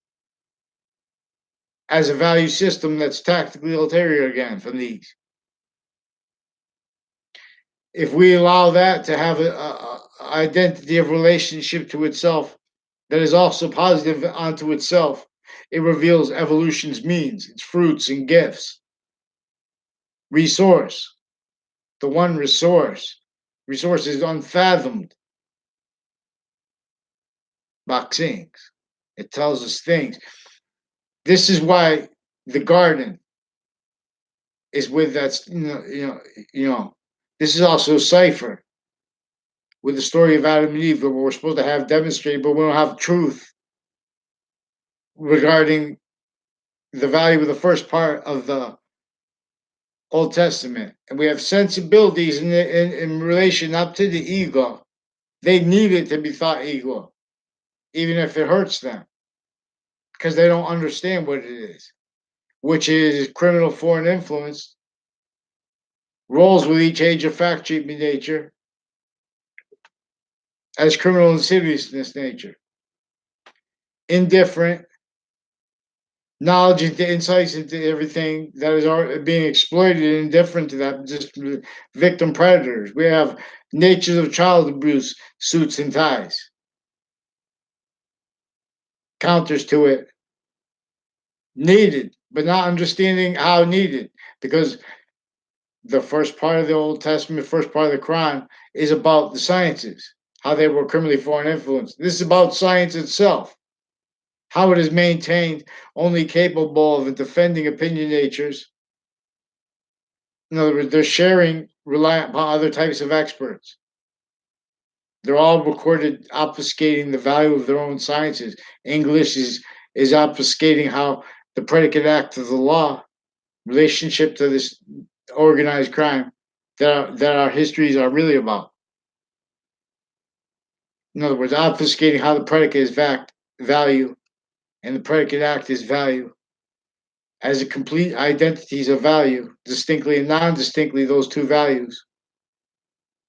as a value system that's tactically ulterior again from these. If we allow that to have a identity of relationship to itself that is also positive onto itself, it reveals evolution's means, its fruits and gifts. Resource, the one resource. Resource is unfathomed. Boxings. It tells us things. This is why the garden is with that. This is also a cipher with the story of Adam and Eve, that we're supposed to have demonstrated, but we don't have truth regarding the value of the first part of the Old Testament. And we have sensibilities in relation up to the ego. They need it to be thought ego, even if it hurts them, because they don't understand what it is, which is criminal foreign influence, rolls with each age of fact treatment nature as criminal insidiousness nature. Indifferent, knowledge into insights into everything that is being exploited, and indifferent to that, just victim predators. We have natures of child abuse, suits and ties. Counters to it, needed, but not understanding how needed, because the first part of the Old Testament, first part of the Quran, is about the sciences, how they were criminally foreign influence. This is about science itself, how it is maintained, only capable of defending opinion natures. In other words, they're sharing, reliant upon other types of experts. They're all recorded obfuscating the value of their own sciences. English is obfuscating how the predicate act of the law, relationship to this organized crime, that our histories are really about. In other words, obfuscating how the predicate is value and the predicate act is value as a complete identities of value, distinctly and non-distinctly, those two values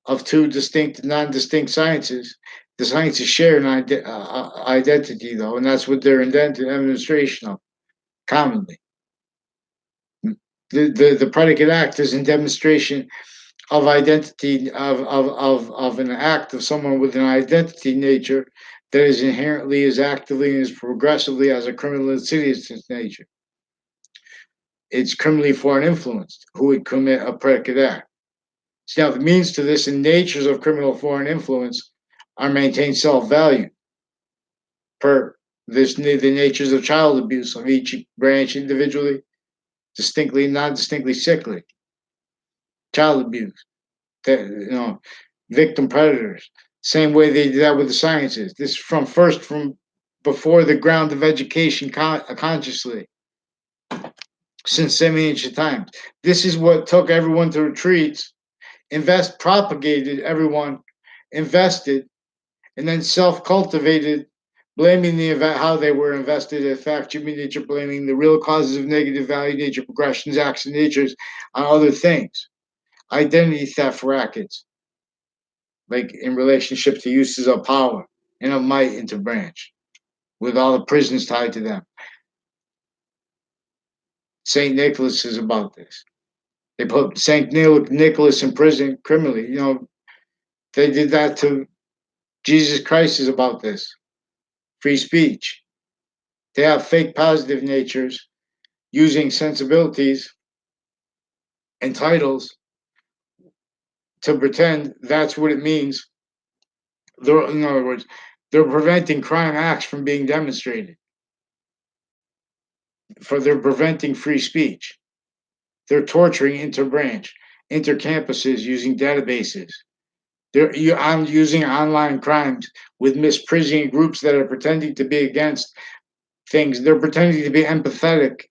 of two distinct and non-distinct sciences The sciences share an identity, though, and that's what they're indented demonstration of commonly. The predicate act is in demonstration of identity of an act of someone with an identity nature that is inherently as actively and as progressively as a criminal insidious nature. It's criminally foreign influenced who would commit a predicate act. So now the means to this and natures of criminal foreign influence are maintained self-value per the natures of child abuse of each branch individually, distinctly, non-distinctly sickly. Child abuse, victim predators. Same way they did that with the sciences. This from before the ground of education consciously, since semi-ancient times. This is what took everyone to retreats, propagated everyone, invested, and then self-cultivated, blaming the event how they were invested in fact, human nature, blaming the real causes of negative value nature, progressions, acts, and natures on other things. Identity theft rackets, like in relationship to uses of power and of might into branch, with all the prisons tied to them. St. Nicholas is about this. They put St. Nicholas in prison criminally. They did that to Jesus Christ is about this. Free speech. They have fake positive natures using sensibilities and titles to pretend that's what it means. In other words, they're preventing crime acts from being demonstrated. They're preventing free speech. They're torturing intercampuses using databases. I'm using online crimes with misprisioning groups that are pretending to be against things. They're pretending to be empathetic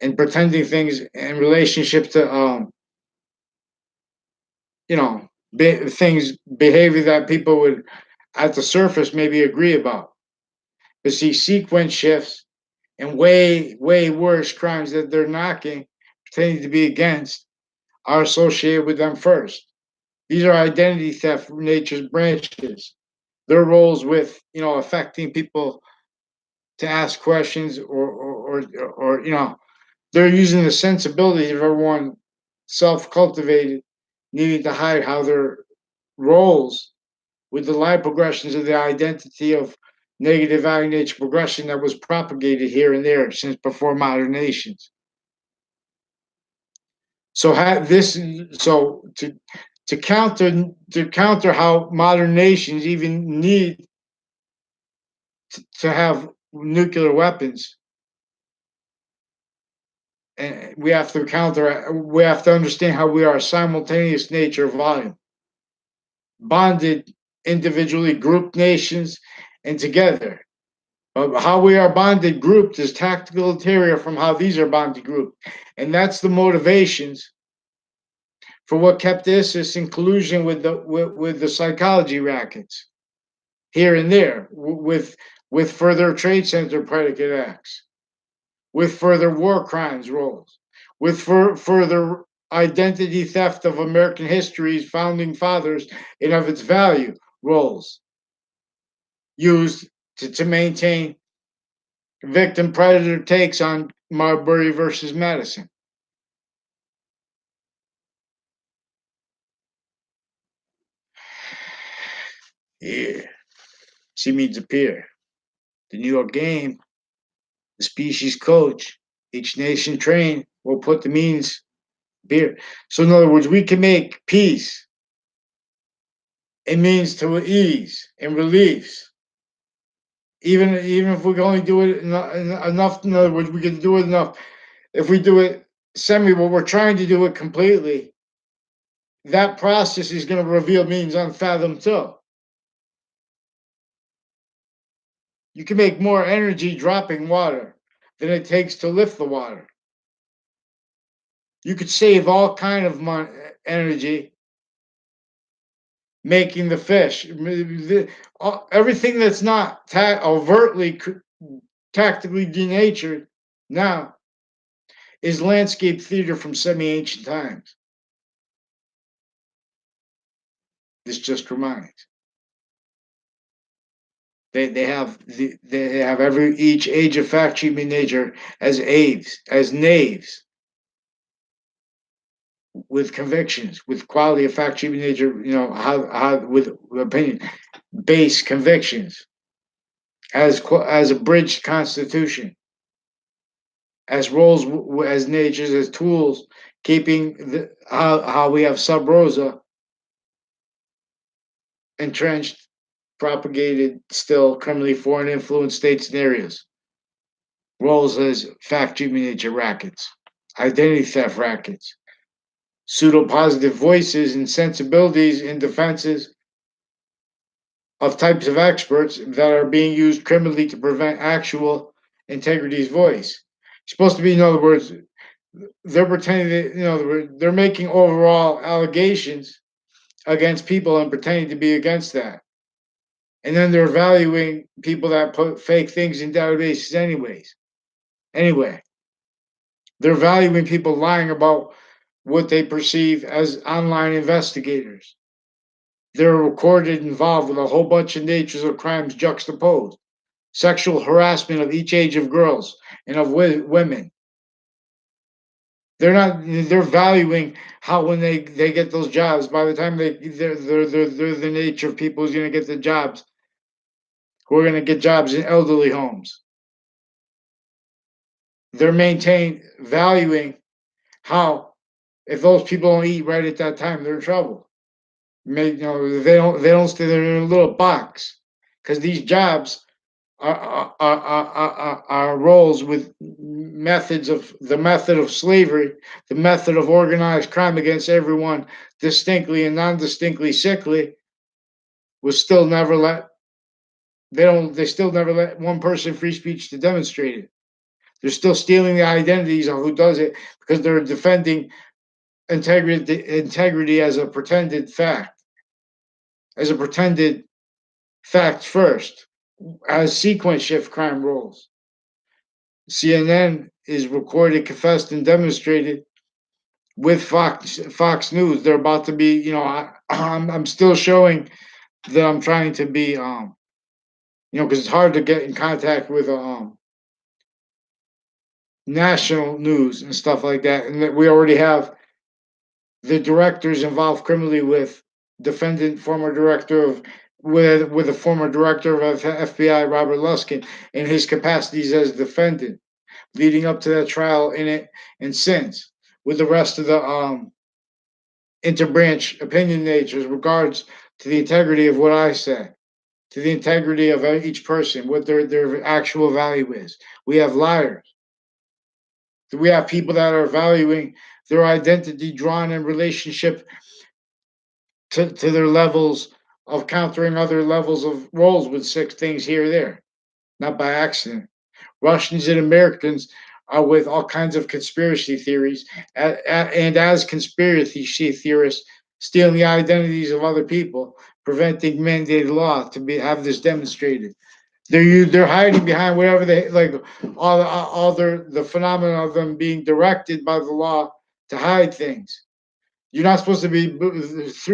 and pretending things in relationship to, things, behavior that people would, at the surface, maybe agree about. But see, sequence shifts and way, way worse crimes that they're knocking, pretending to be against, are associated with them first. These are identity theft nature's branches. Their roles with, affecting people to ask questions or they're using the sensibility of everyone self-cultivated, needing to hide how their roles with the line progressions of the identity of negative value nature progression that was propagated here and there since before modern nations. So to counter how modern nations even need to have nuclear weapons, and we have to understand how we are a simultaneous nature of volume, bonded individually, grouped nations, and together. How we are bonded grouped is tactical interior from how these are bonded grouped. And that's the motivations for what kept ISIS in collusion with the psychology rackets here and there, with further trade center predicate acts, with further war crimes roles, with further identity theft of American history's founding fathers and of its value roles used to maintain victim predator takes on Marbury versus Madison. Yeah. She means appear. The New York game, the species coach, each nation train will put the means appear. So in other words, we can make peace a means to ease and reliefs. Even if we can only do it enough, in other words, we can do it enough. If we do it what we're trying to do it completely, that process is going to reveal means unfathomed too. You can make more energy dropping water than it takes to lift the water. You could save all kind of energy making the fish. Everything that's not overtly tactically denatured now is landscape theater from semi-ancient times. This just reminds. They have every each age of fact treatment nature as knaves with convictions, with quality of fact treatment nature. How with opinion based convictions as a bridged constitution, as roles, as natures, as tools, keeping how we have sub rosa entrenched, propagated still criminally foreign influence states and areas. Roles as fact treatment nature rackets, identity theft rackets, pseudo positive voices and sensibilities and defenses of types of experts that are being used criminally to prevent actual integrity's voice. It's supposed to be, in other words, they're pretending that, they're making overall allegations against people and pretending to be against that. And then they're valuing people that put fake things in databases anyways. Anyway, they're valuing people lying about what they perceive as online investigators. They're recorded involved with a whole bunch of natures of crimes juxtaposed. Sexual harassment of each age of girls and of women. They're valuing how when they get those jobs, by the time they're the nature of people who's gonna get the jobs, who are gonna get jobs in elderly homes. They're valuing how if those people don't eat right at that time, they're in trouble. They don't stay there in a little box because these jobs are roles with the method of slavery, the method of organized crime against everyone distinctly and non-distinctly sickly was still never let they still never let one person free speech to demonstrate it. They're still stealing the identities of who does it because they're defending integrity as a pretended fact, as a pretended fact first, as sequence shift crime roles. CNN is recorded, confessed, and demonstrated with Fox News. They're about to be, I'm still showing that I'm trying to be, because it's hard to get in contact with national news and stuff like that, and that we already have the directors involved criminally with former director of with a former director of FBI, Robert Luskin, in his capacities as defendant, leading up to that trial in it and since, with the rest of the interbranch opinion natures regards to the integrity of what I say, to the integrity of each person, what their actual value is. We have liars. We have people that are valuing their identity drawn in relationship to their levels of countering other levels of roles with six things here or there, not by accident. Russians and Americans are with all kinds of conspiracy theories, and as conspiracy theorists, stealing the identities of other people, preventing mandated law to have this demonstrated. They're hiding behind whatever they like, all the phenomenon of them being directed by the law to hide things. You're not supposed to be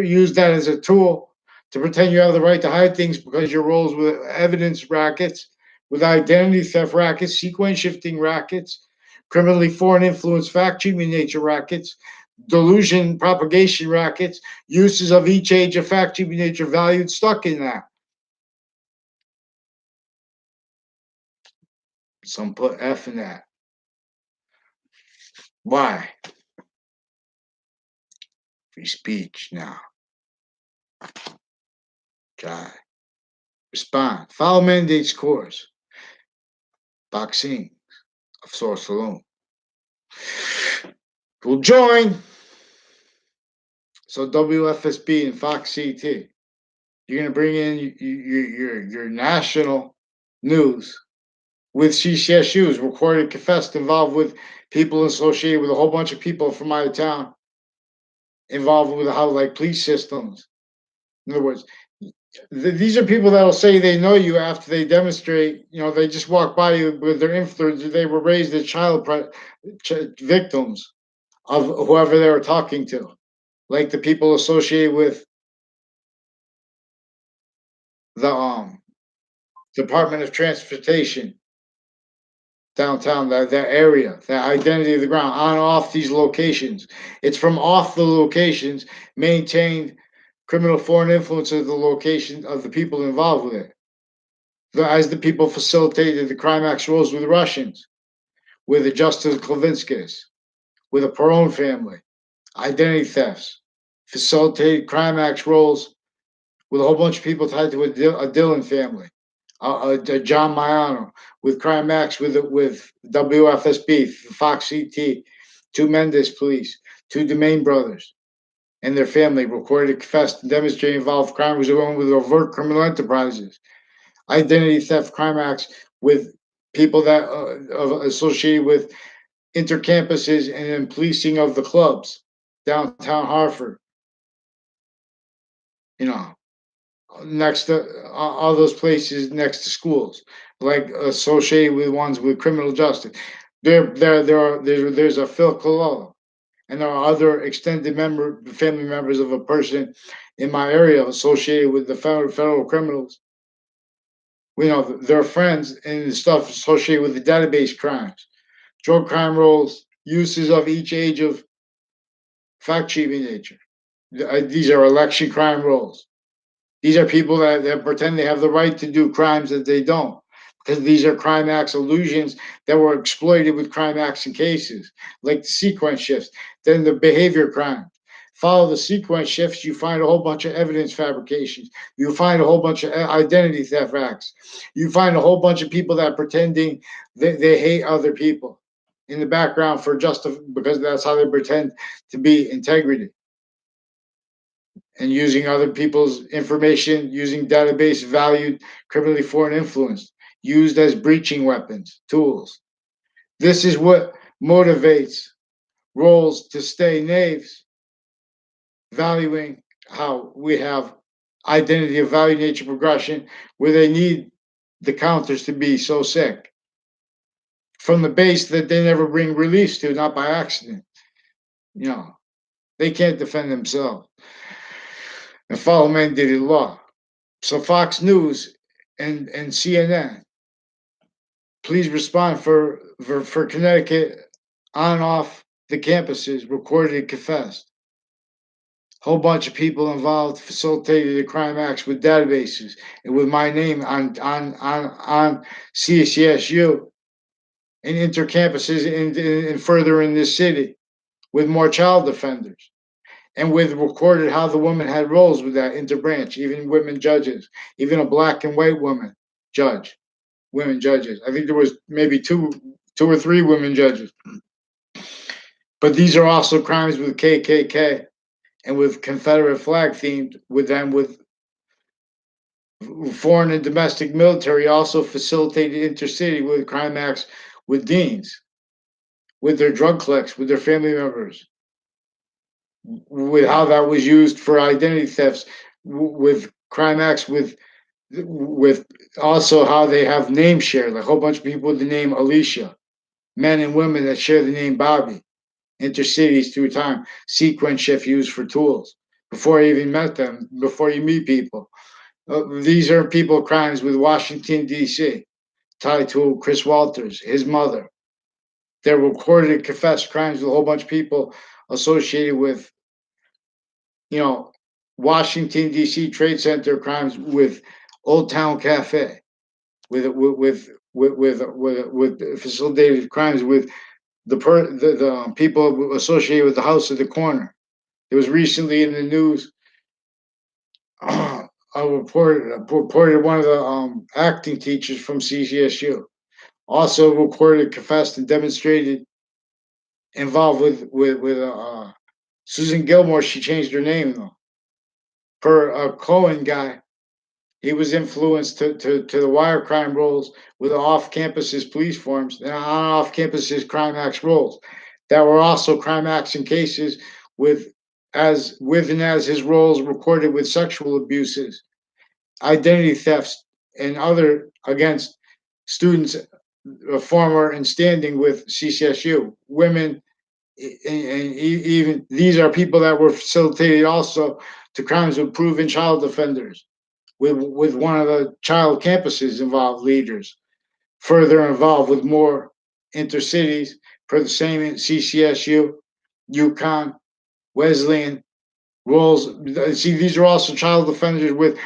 use that as a tool to pretend you have the right to hide things because your roles with evidence rackets, with identity theft rackets, sequence shifting rackets, criminally foreign influence fact treatment nature rackets, delusion propagation rackets, uses of each age of fact treatment nature valued stuck in that. Some put F in that. Why? Free speech now. God. Respond. Follow mandate's course. Vaccine of source alone. Will join. So WFSB and Fox CT. You're gonna bring in your national news with CCSUs, recorded, confessed, involved with people associated with a whole bunch of people from out of town, involved with how like police systems. In other words, these are people that will say they know you after they demonstrate. They just walk by you with their influence. They were raised as victims of whoever they were talking to, like the people associated with the Department of Transportation, downtown, that area, that identity of the ground, on off these locations. It's from off the locations, maintained criminal foreign influence of the location of the people involved with it. As the people facilitated the crime acts rules with the Russians, with the Justice Klavinskis, with the Perón family, identity thefts, facilitated crime acts roles with a whole bunch of people tied to a Dillon family, John Mayano, with Crime Max, with WFSB, Fox CT, two Mendes police, two Domain brothers, and their family recorded, confessed, and demonstrated involved crime was along with overt criminal enterprises, identity theft, crime acts with people that associated with intercampuses and then policing of the clubs downtown Hartford. You know, next to all those places next to schools, like associated with ones with criminal justice. There's a Phil Cololo, and there are other extended family members of a person in my area associated with the federal criminals. We know their friends and stuff associated with the database crimes, drug crime rolls, uses of each age of fact cheating nature. These are election crime rolls. These are people that pretend they have the right to do crimes that they don't, because these are crime acts illusions that were exploited with crime acts and cases, like the sequence shifts, then the behavior crime. Follow the sequence shifts, you find a whole bunch of evidence fabrications. You find a whole bunch of identity theft acts. You find a whole bunch of people that are pretending they hate other people in the background for just because that's how they pretend to be integrity, and using other people's information, using database valued criminally foreign influence, used as breaching weapons, tools. This is what motivates roles to stay knaves, valuing how we have identity of value nature progression, where they need the counters to be so sick from the base that they never bring release to, not by accident. You know, they can't defend themselves and follow mandated law. So Fox News and CNN, please respond for Connecticut on off the campuses, recorded and confessed. Whole bunch of people involved facilitated the crime acts with databases and with my name on CCSU and intercampuses and further in this city with more child offenders. And with recorded how the woman had roles with that interbranch, even women judges, even a black and white woman judge, women judges. I think there was maybe two or three women judges. But these are also crimes with KKK and with Confederate flag themed, with them with foreign and domestic military also facilitated intercity with crime acts with deans, with their drug clicks, with their family members, with how that was used for identity thefts, with crime acts with also how they have name share, like a whole bunch of people with the name Alicia, men and women that share the name Bobby, intercities through time, sequence shift used for tools. Before I even met them, before you meet people, these are people crimes with Washington D.C. tied to Chris Walters, his mother. They're recorded and confessed crimes with a whole bunch of people associated with, you know, Washington D.C. Trade Center crimes with Old Town Cafe, with facilitated crimes with the people associated with the House of the Corner. It was recently in the news. I reported one of the acting teachers from CCSU also recorded, confessed, and demonstrated involved with Susan Gilmore. She changed her name though. Per a Cohen guy, he was influenced to the wire crime roles with off campuses police forms and on off campuses crime acts roles that were also crime acts and cases with and as his roles recorded with sexual abuses, identity thefts, and other against students, former and standing with CCSU, women, and even these are people that were facilitated also to crimes with proven child offenders, with one of the child campuses involved leaders, further involved with more intercities for the same CCSU, UConn, Wesleyan roles. See, these are also child offenders with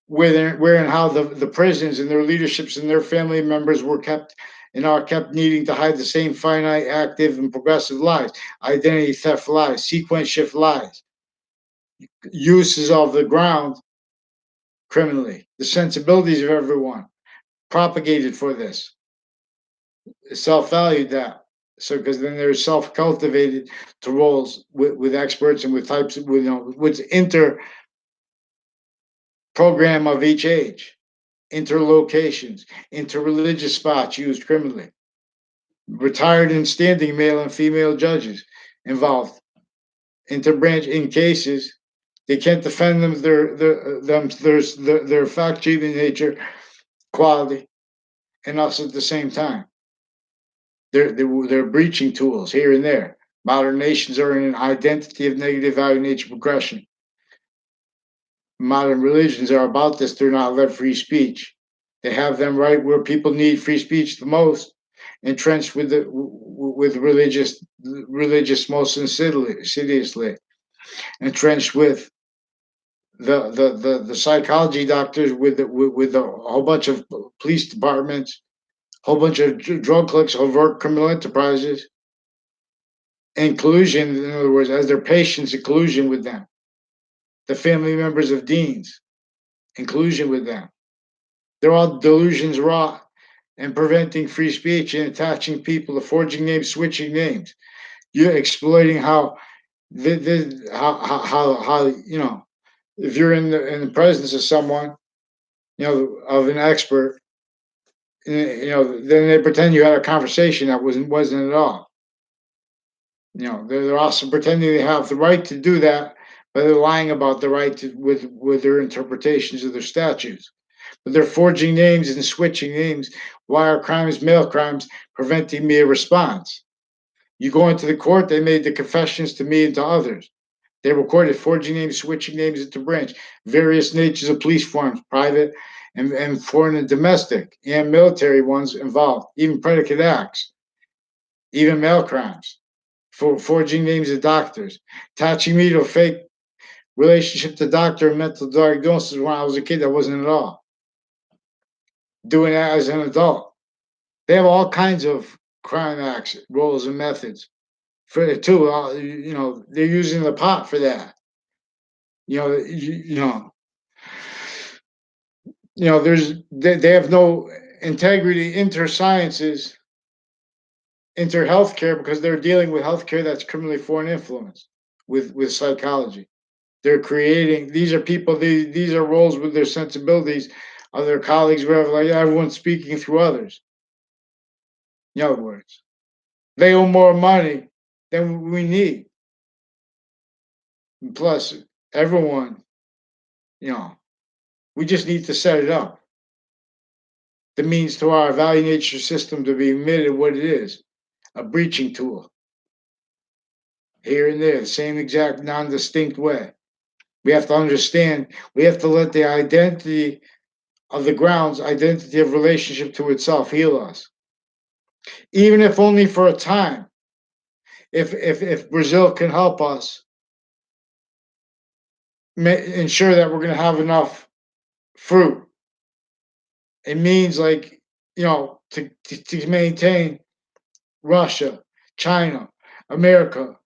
where and how the prisons and their leaderships and their family members were kept and are kept needing to hide the same finite, active, and progressive lies, identity theft lies, sequence shift lies, uses of the ground criminally, the sensibilities of everyone propagated for this, self-valued that. So, because then they're self-cultivated to roles with experts and with types of, with inter program of each age, interlocations, interreligious spots used criminally, retired and standing male and female judges involved, interbranch in cases they can't defend their fact achieving nature, quality, and us at the same time. They're breaching tools here and there. Modern nations are in an identity of negative value nature progression. Modern religions are about this. They're not let free speech. They have them right where people need free speech the most, entrenched with religious most insidiously, entrenched with the psychology doctors with a whole bunch of police departments, whole bunch of drug cliques, overt criminal enterprises, and collusion. In other words, as their patients in collusion with them, the family members of deans in collusion with them. They're all delusions wrought and preventing free speech and attaching people to forging names, switching names. You're exploiting how if you're in the presence of someone, of an expert, then they pretend you had a conversation that wasn't at all. They're also pretending they have the right to do that, but they're lying about the right to with their interpretations of their statutes. But they're forging names and switching names, wire crimes, mail crimes, preventing me a response. You go into the court, they made the confessions to me and to others. They recorded forging names, switching names into branch, various natures of police forms, private and foreign and domestic, and military ones involved, even predicate acts, even mail crimes, for forging names of doctors, attaching me to a fake relationship to doctor and mental diagnosis when I was a kid that wasn't at all. Doing that as an adult. They have all kinds of crime acts, roles, and methods for it too. They're using the pot for that. You know, you know, they have no integrity inter sciences, inter healthcare because they're dealing with healthcare that's criminally foreign influence with psychology. They're creating. These are people. These are roles with their sensibilities of their colleagues, whatever. Like everyone's speaking through others. In other words, they owe more money than we need. And plus, everyone, you know, we just need to set it up. The means to our value nature system to be admitted what it is, a breaching tool. Here and there, the same exact non-distinct way. We have to understand, we have to let the identity of the grounds, identity of relationship to itself heal us. Even if only for a time. If Brazil can help us ensure that we're going to have enough fruit, it means to maintain Russia, China, America,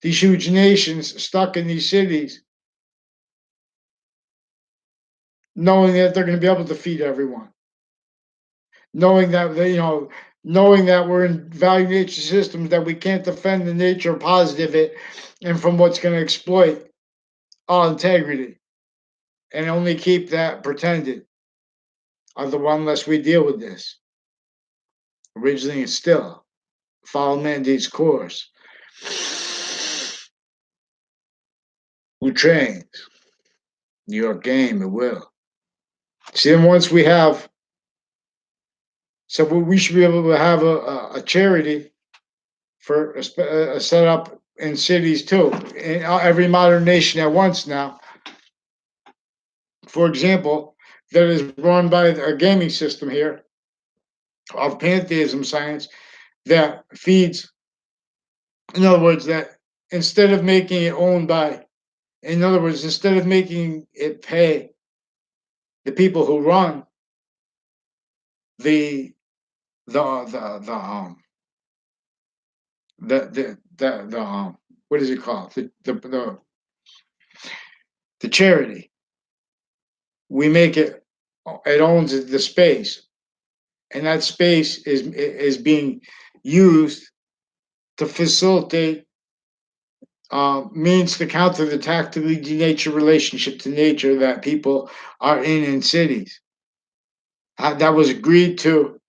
these huge nations stuck in these cities, knowing that they're going to be able to feed everyone, knowing that knowing that we're in value nature systems that we can't defend the nature positive it, and from what's going to exploit all integrity, and only keep that pretended. Unless we deal with this, originally and still follow Mandate's course. Who trains? New York game, it will. See, then once we have, so we should be able to have a charity for a setup in cities too, in every modern nation at once now, for example, that is run by a gaming system here of pantheism science that feeds, in other words, that instead of making it owned by, in other words, instead of making it pay the people who run the the what is it called, the charity, we make it, it owns the space, and that space is being used to facilitate means to counter the tactically denatured relationship to nature that people are in cities. That was agreed to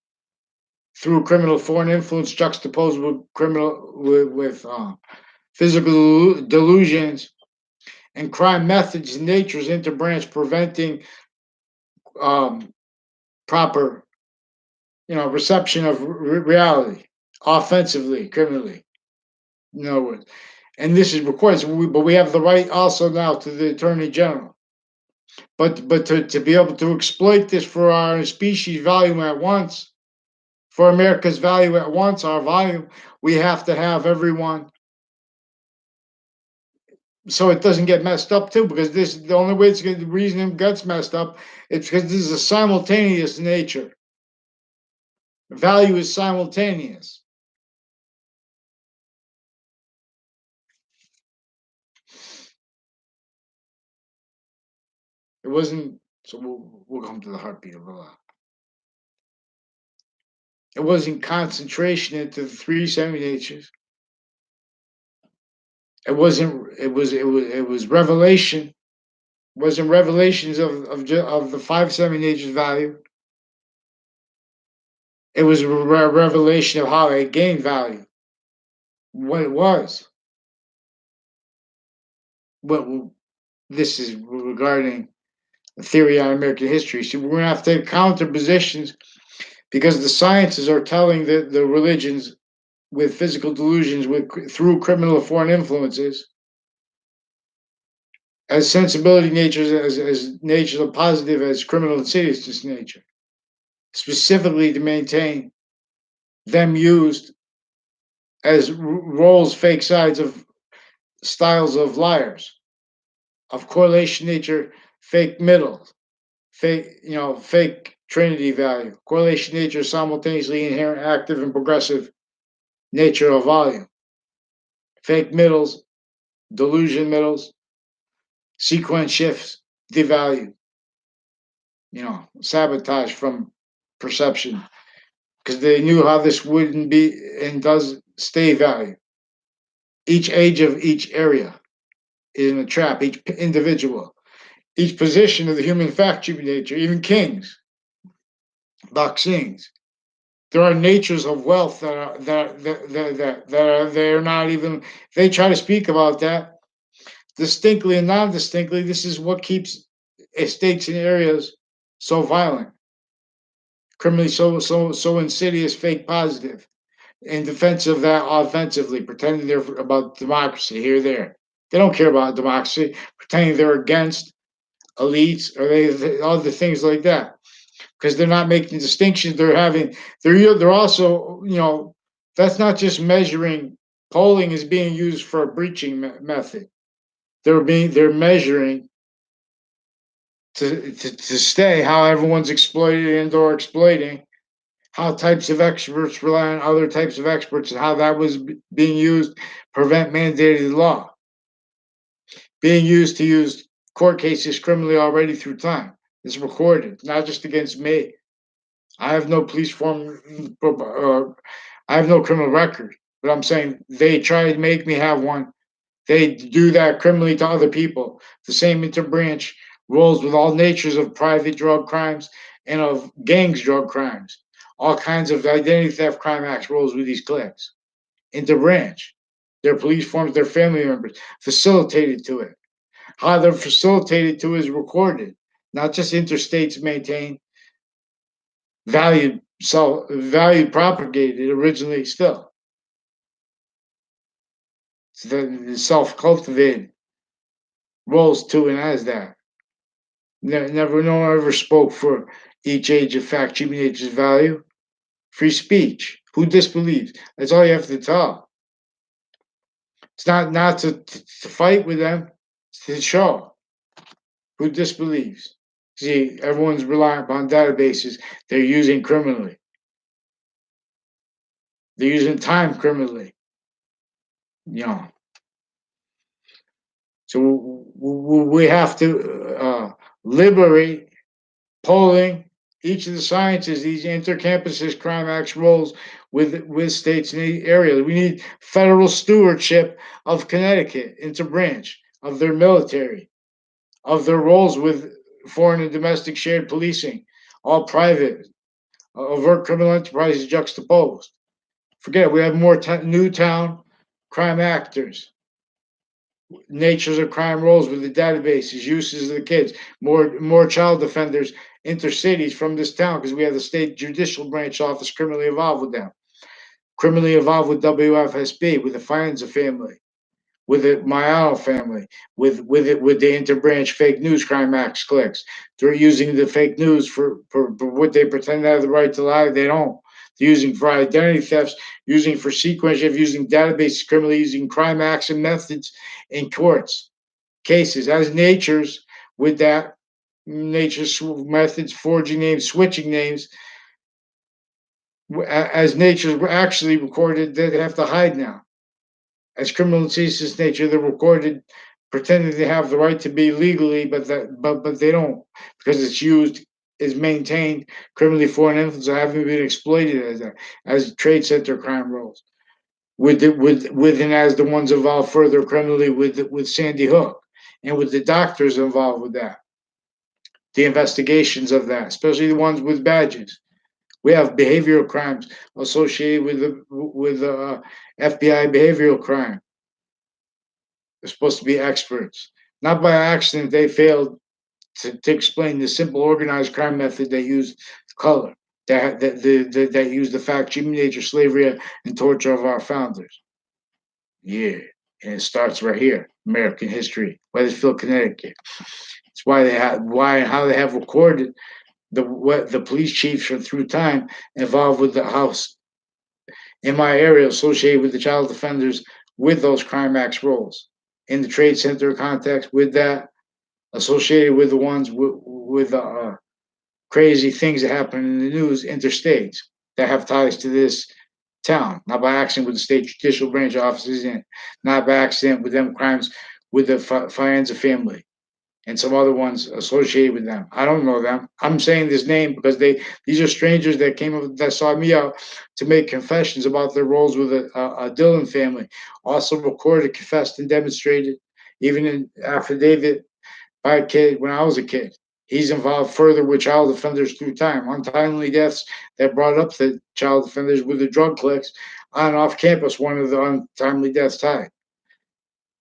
through criminal foreign influence juxtaposed with criminal with physical delusions and crime methods and nature's interbranch preventing um, proper, reception of reality offensively, criminally. In other words, and this is recorded. So but we have the right also now to the Attorney General. But to be able to exploit this for our species value at once, for America's value at once, our volume, we have to have everyone so it doesn't get messed up too. Because this the only way it's the reason it gets messed up, it's because this is a simultaneous nature. Value is simultaneous. It wasn't. So we'll come to the heartbeat of Allah. It wasn't concentration into the three semi-natures. It wasn't. It was revelation. It wasn't revelations of the five semi-natures value. It was a revelation of how they gain value. What it was. What this is regarding a theory on American history. So we're gonna have to take counter positions because the sciences are telling the religions with physical delusions through criminal foreign influences as sensibility natures, as natures of positive as criminal insidiousness nature, specifically to maintain them used as roles, fake sides of styles of liars, of correlation nature, fake middle, fake trinity value, correlation nature, simultaneously inherent active and progressive nature of volume, fake middles, delusion middles, sequence shifts, devalue, sabotage from perception, because they knew how this wouldn't be and does stay value. Each age of each area is in a trap, each individual, each position of the human fact nature, even kings, Baksings. There are natures of wealth that are they're not even, they try to speak about that distinctly and non-distinctly. This is what keeps estates in areas so violent, criminally so insidious, fake positive, in defense of that offensively, pretending they're about democracy here, there. They don't care about democracy, pretending they're against elites or other things like that. Because they're not making distinctions. They're also, that's not just measuring. Polling is being used for a breaching method. They're measuring to stay how everyone's exploited and or exploiting, how types of experts rely on other types of experts, and how that was being used to prevent mandated law, being used to use court cases criminally already through time. It's recorded, not just against me. I have no police form, I have no criminal record, but I'm saying they try to make me have one. They do that criminally to other people. The same interbranch rolls with all natures of private drug crimes and of gangs drug crimes. All kinds of identity theft crime acts rolls with these cliques. Interbranch. Their police forms, their family members, facilitated to it. How they're facilitated to is recorded, not just interstates maintained, value propagated originally still. So the self cultivated rolls to and as that. Never, no one ever spoke for each age of fact, cheap nature's value. Free speech. Who disbelieves? That's all you have to tell. It's not to fight with them. It's to show who disbelieves. See, everyone's relying upon databases they're using criminally. They're using time criminally. You know, so we have to liberate polling each of the sciences, these intercampuses crime acts roles with states in the area. We need federal stewardship of Connecticut, interbranch of their military, of their roles with foreign and domestic shared policing, all private, overt criminal enterprises juxtaposed. Forget it, we have more Newtown crime actors, natures of crime roles with the databases, uses of the kids, more child offenders intercities from this town because we have the state judicial branch office criminally involved with them, criminally involved with WFSB, with the Firenze family, with the Mayano family, with the interbranch fake news crime acts clicks. They're using the fake news for what they pretend they have the right to lie. They don't. They're using for identity thefts, using for sequential, using databases, criminally using crime acts and methods in courts cases as natures with that nature's methods, forging names, switching names, as natures were actually recorded, they have to hide now. As criminal ceases nature, they're recorded pretending they have the right to be legally, but they don't because it's used is maintained criminally foreign influence or having been exploited as trade center crime roles. With and as the ones involved further criminally with Sandy Hook and with the doctors involved with that, the investigations of that, especially the ones with badges. We have behavioral crimes associated with FBI behavioral crime. They're supposed to be experts. Not by accident, they failed to explain the simple organized crime method they use color, that use the fact, human nature, slavery, and torture of our founders. Yeah, and it starts right here, American history, Weathersfield, Connecticut. It's why and how they have recorded the police chiefs from through time involved with the house in my area associated with the child offenders with those crime acts roles in the trade center context with that associated with the ones with crazy things that happen in the news interstates that have ties to this town, not by accident with the state judicial branch offices in, not by accident with them crimes with the Firenze family and some other ones associated with them. I don't know them. I'm saying this name because these are strangers that came up that sought me out to make confessions about their roles with a Dillon family. Also recorded, confessed, and demonstrated, even in affidavit by a kid when I was a kid. He's involved further with child offenders through time, untimely deaths that brought up the child offenders with the drug clicks on off campus. One of the untimely deaths tied.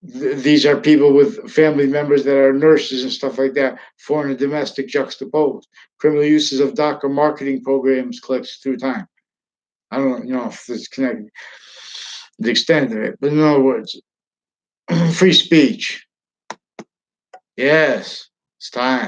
These are people with family members that are nurses and stuff like that, foreign and domestic juxtaposed. Criminal uses of DACA marketing programs clicks through time. I don't know if it's connected, the extent of it, but in other words, free speech. Yes, it's time.